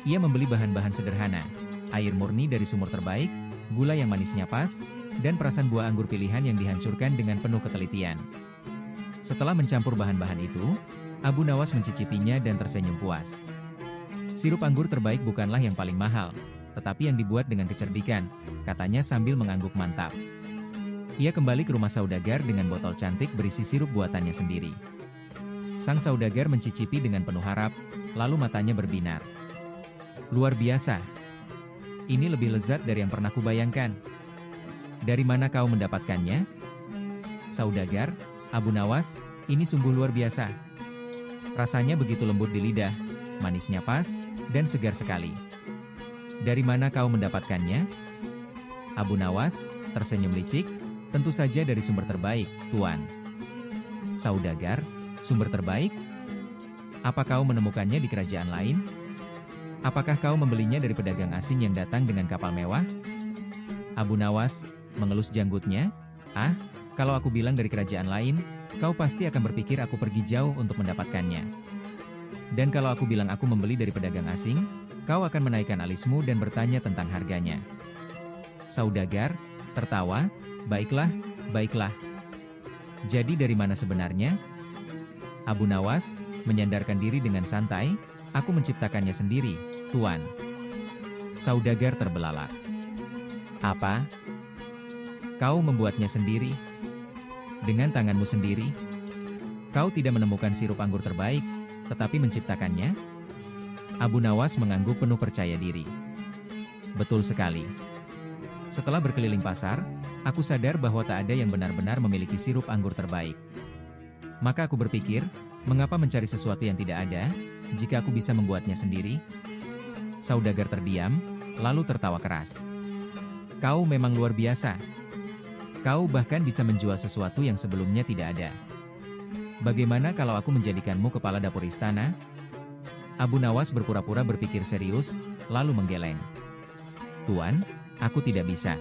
Ia membeli bahan-bahan sederhana, air murni dari sumur terbaik, gula yang manisnya pas, dan perasan buah anggur pilihan yang dihancurkan dengan penuh ketelitian. Setelah mencampur bahan-bahan itu, Abu Nawas mencicipinya dan tersenyum puas. Sirup anggur terbaik bukanlah yang paling mahal, tetapi yang dibuat dengan kecerdikan, katanya sambil mengangguk mantap. Ia kembali ke rumah saudagar dengan botol cantik berisi sirup buatannya sendiri. Sang saudagar mencicipi dengan penuh harap, lalu matanya berbinar. Luar biasa. Ini lebih lezat dari yang pernah kubayangkan. Dari mana kau mendapatkannya? Saudagar, Abu Nawas, ini sungguh luar biasa. Rasanya begitu lembut di lidah, manisnya pas, dan segar sekali. Dari mana kau mendapatkannya? Abu Nawas tersenyum licik, tentu saja dari sumber terbaik, Tuan. Saudagar, sumber terbaik? Apa kau menemukannya di kerajaan lain? Apakah kau membelinya dari pedagang asing yang datang dengan kapal mewah? Abu Nawas mengelus janggutnya. Ah, kalau aku bilang dari kerajaan lain, kau pasti akan berpikir aku pergi jauh untuk mendapatkannya. Dan kalau aku bilang aku membeli dari pedagang asing, kau akan menaikkan alismu dan bertanya tentang harganya. Saudagar tertawa, baiklah, baiklah. Jadi dari mana sebenarnya? Abu Nawas menyandarkan diri dengan santai, aku menciptakannya sendiri, Tuan. Saudagar terbelalak. Apa? Kau membuatnya sendiri? Dengan tanganmu sendiri? Kau tidak menemukan sirup anggur terbaik, tetapi menciptakannya? Abu Nawas mengangguk penuh percaya diri. Betul sekali. Setelah berkeliling pasar, aku sadar bahwa tak ada yang benar-benar memiliki sirup anggur terbaik. Maka aku berpikir, mengapa mencari sesuatu yang tidak ada, jika aku bisa membuatnya sendiri? Saudagar terdiam, lalu tertawa keras. Kau memang luar biasa. Kau bahkan bisa menjual sesuatu yang sebelumnya tidak ada. Bagaimana kalau aku menjadikanmu kepala dapur istana? Abu Nawas berpura-pura berpikir serius, lalu menggeleng. Tuan, aku tidak bisa.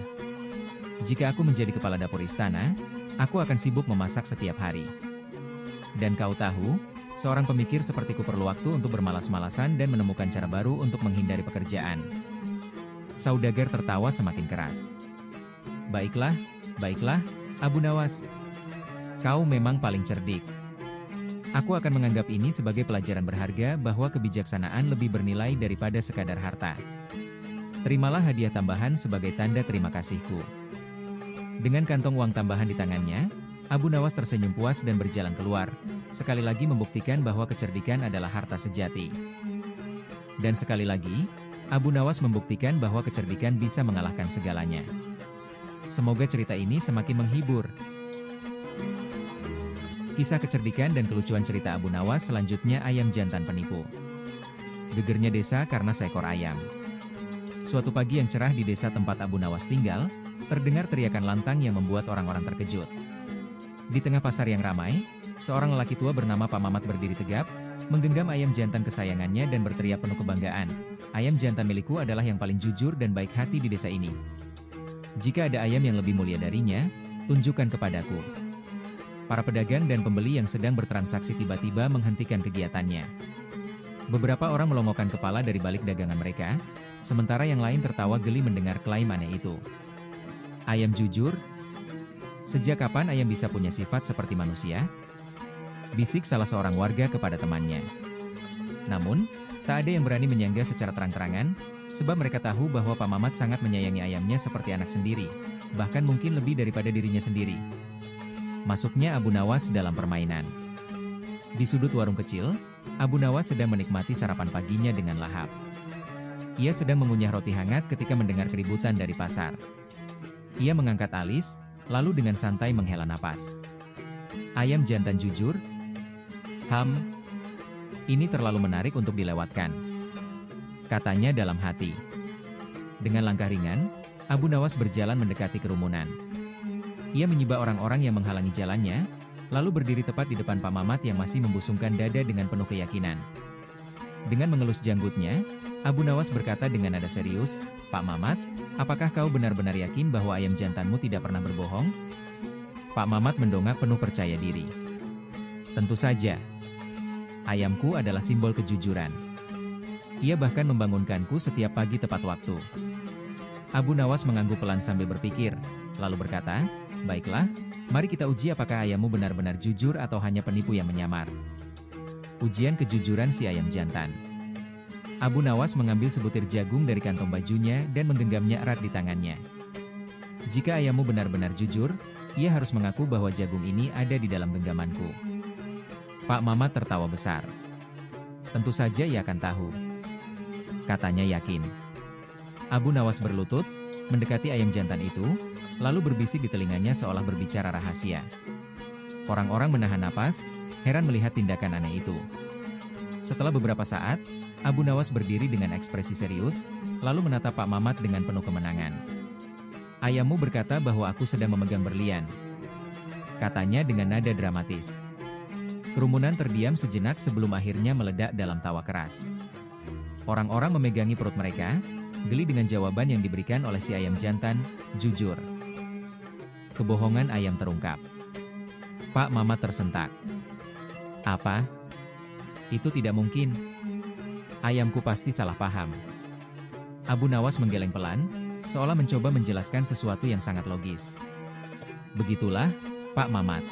Jika aku menjadi kepala dapur istana, aku akan sibuk memasak setiap hari. Dan kau tahu, seorang pemikir sepertiku perlu waktu untuk bermalas-malasan dan menemukan cara baru untuk menghindari pekerjaan. Saudagar tertawa semakin keras. Baiklah, baiklah, Abu Nawas. Kau memang paling cerdik. Aku akan menganggap ini sebagai pelajaran berharga bahwa kebijaksanaan lebih bernilai daripada sekadar harta. Terimalah hadiah tambahan sebagai tanda terima kasihku. Dengan kantong uang tambahan di tangannya, Abu Nawas tersenyum puas dan berjalan keluar, sekali lagi membuktikan bahwa kecerdikan adalah harta sejati. Dan sekali lagi, Abu Nawas membuktikan bahwa kecerdikan bisa mengalahkan segalanya. Semoga cerita ini semakin menghibur. Kisah kecerdikan dan kelucuan cerita Abu Nawas selanjutnya ayam jantan penipu. Gegernya desa karena seekor ayam. Suatu pagi yang cerah di desa tempat Abu Nawas tinggal, terdengar teriakan lantang yang membuat orang-orang terkejut. Di tengah pasar yang ramai, seorang lelaki tua bernama Pak Mamat berdiri tegap, menggenggam ayam jantan kesayangannya dan berteriak penuh kebanggaan. Ayam jantan milikku adalah yang paling jujur dan baik hati di desa ini. Jika ada ayam yang lebih mulia darinya, tunjukkan kepadaku. Para pedagang dan pembeli yang sedang bertransaksi tiba-tiba menghentikan kegiatannya. Beberapa orang melongokkan kepala dari balik dagangan mereka, sementara yang lain tertawa geli mendengar klaim aneh itu. Ayam jujur? Sejak kapan ayam bisa punya sifat seperti manusia? Bisik salah seorang warga kepada temannya. Namun, tak ada yang berani menyangga secara terang-terangan, sebab mereka tahu bahwa Pak Mamat sangat menyayangi ayamnya seperti anak sendiri, bahkan mungkin lebih daripada dirinya sendiri. Masuknya Abu Nawas dalam permainan. Di sudut warung kecil, Abu Nawas sedang menikmati sarapan paginya dengan lahap. Ia sedang mengunyah roti hangat ketika mendengar keributan dari pasar. Ia mengangkat alis, lalu dengan santai menghela napas. Ayam jantan jujur? Ini terlalu menarik untuk dilewatkan, katanya dalam hati. Dengan langkah ringan, Abu Nawas berjalan mendekati kerumunan. Ia menyibak orang-orang yang menghalangi jalannya, lalu berdiri tepat di depan Pak Mamat yang masih membusungkan dada dengan penuh keyakinan. Dengan mengelus janggutnya, Abu Nawas berkata dengan nada serius, "Pak Mamat, apakah kau benar-benar yakin bahwa ayam jantanmu tidak pernah berbohong?" Pak Mamat mendongak penuh percaya diri. "Tentu saja. Ayamku adalah simbol kejujuran. Ia bahkan membangunkanku setiap pagi tepat waktu. Abu Nawas mengangguk pelan sambil berpikir, lalu berkata, "Baiklah, mari kita uji apakah ayammu benar-benar jujur atau hanya penipu yang menyamar." Ujian kejujuran si ayam jantan. Abu Nawas mengambil sebutir jagung dari kantong bajunya dan menggenggamnya erat di tangannya. "Jika ayammu benar-benar jujur, ia harus mengaku bahwa jagung ini ada di dalam genggamanku." Pak Mamat tertawa besar. "Tentu saja ia akan tahu," katanya yakin. Abu Nawas berlutut, mendekati ayam jantan itu, lalu berbisik di telinganya seolah berbicara rahasia. Orang-orang menahan napas, heran melihat tindakan aneh itu. Setelah beberapa saat, Abu Nawas berdiri dengan ekspresi serius, lalu menatap Pak Mamat dengan penuh kemenangan. "Ayammu berkata bahwa aku sedang memegang berlian," katanya dengan nada dramatis. Kerumunan terdiam sejenak sebelum akhirnya meledak dalam tawa keras. Orang-orang memegangi perut mereka, geli dengan jawaban yang diberikan oleh si ayam jantan, "Jujur." Kebohongan ayam terungkap. Pak Mamat tersentak. "Apa? Itu tidak mungkin. Ayamku pasti salah paham." Abu Nawas menggeleng pelan, seolah mencoba menjelaskan sesuatu yang sangat logis. "Begitulah, Pak Mamat.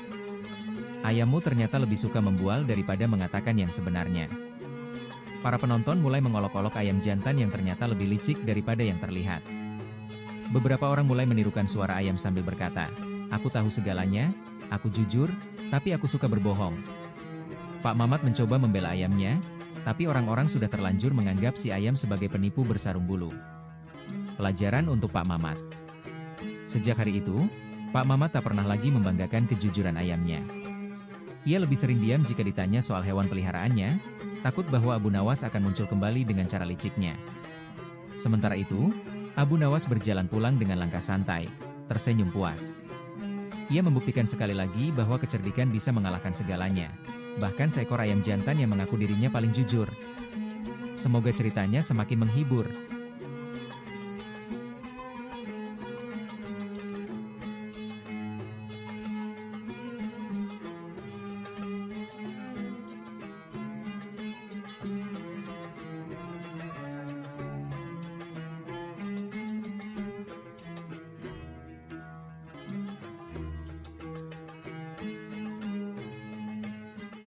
Ayammu ternyata lebih suka membual daripada mengatakan yang sebenarnya." Para penonton mulai mengolok-olok ayam jantan yang ternyata lebih licik daripada yang terlihat. Beberapa orang mulai menirukan suara ayam sambil berkata, "Aku tahu segalanya, aku jujur, tapi aku suka berbohong." Pak Mamat mencoba membela ayamnya, tapi orang-orang sudah terlanjur menganggap si ayam sebagai penipu bersarung bulu. Pelajaran untuk Pak Mamat. Sejak hari itu, Pak Mamat tak pernah lagi membanggakan kejujuran ayamnya. Ia lebih sering diam jika ditanya soal hewan peliharaannya, takut bahwa Abu Nawas akan muncul kembali dengan cara liciknya. Sementara itu, Abu Nawas berjalan pulang dengan langkah santai, tersenyum puas. Ia membuktikan sekali lagi bahwa kecerdikan bisa mengalahkan segalanya, bahkan seekor ayam jantan yang mengaku dirinya paling jujur. Semoga ceritanya semakin menghibur.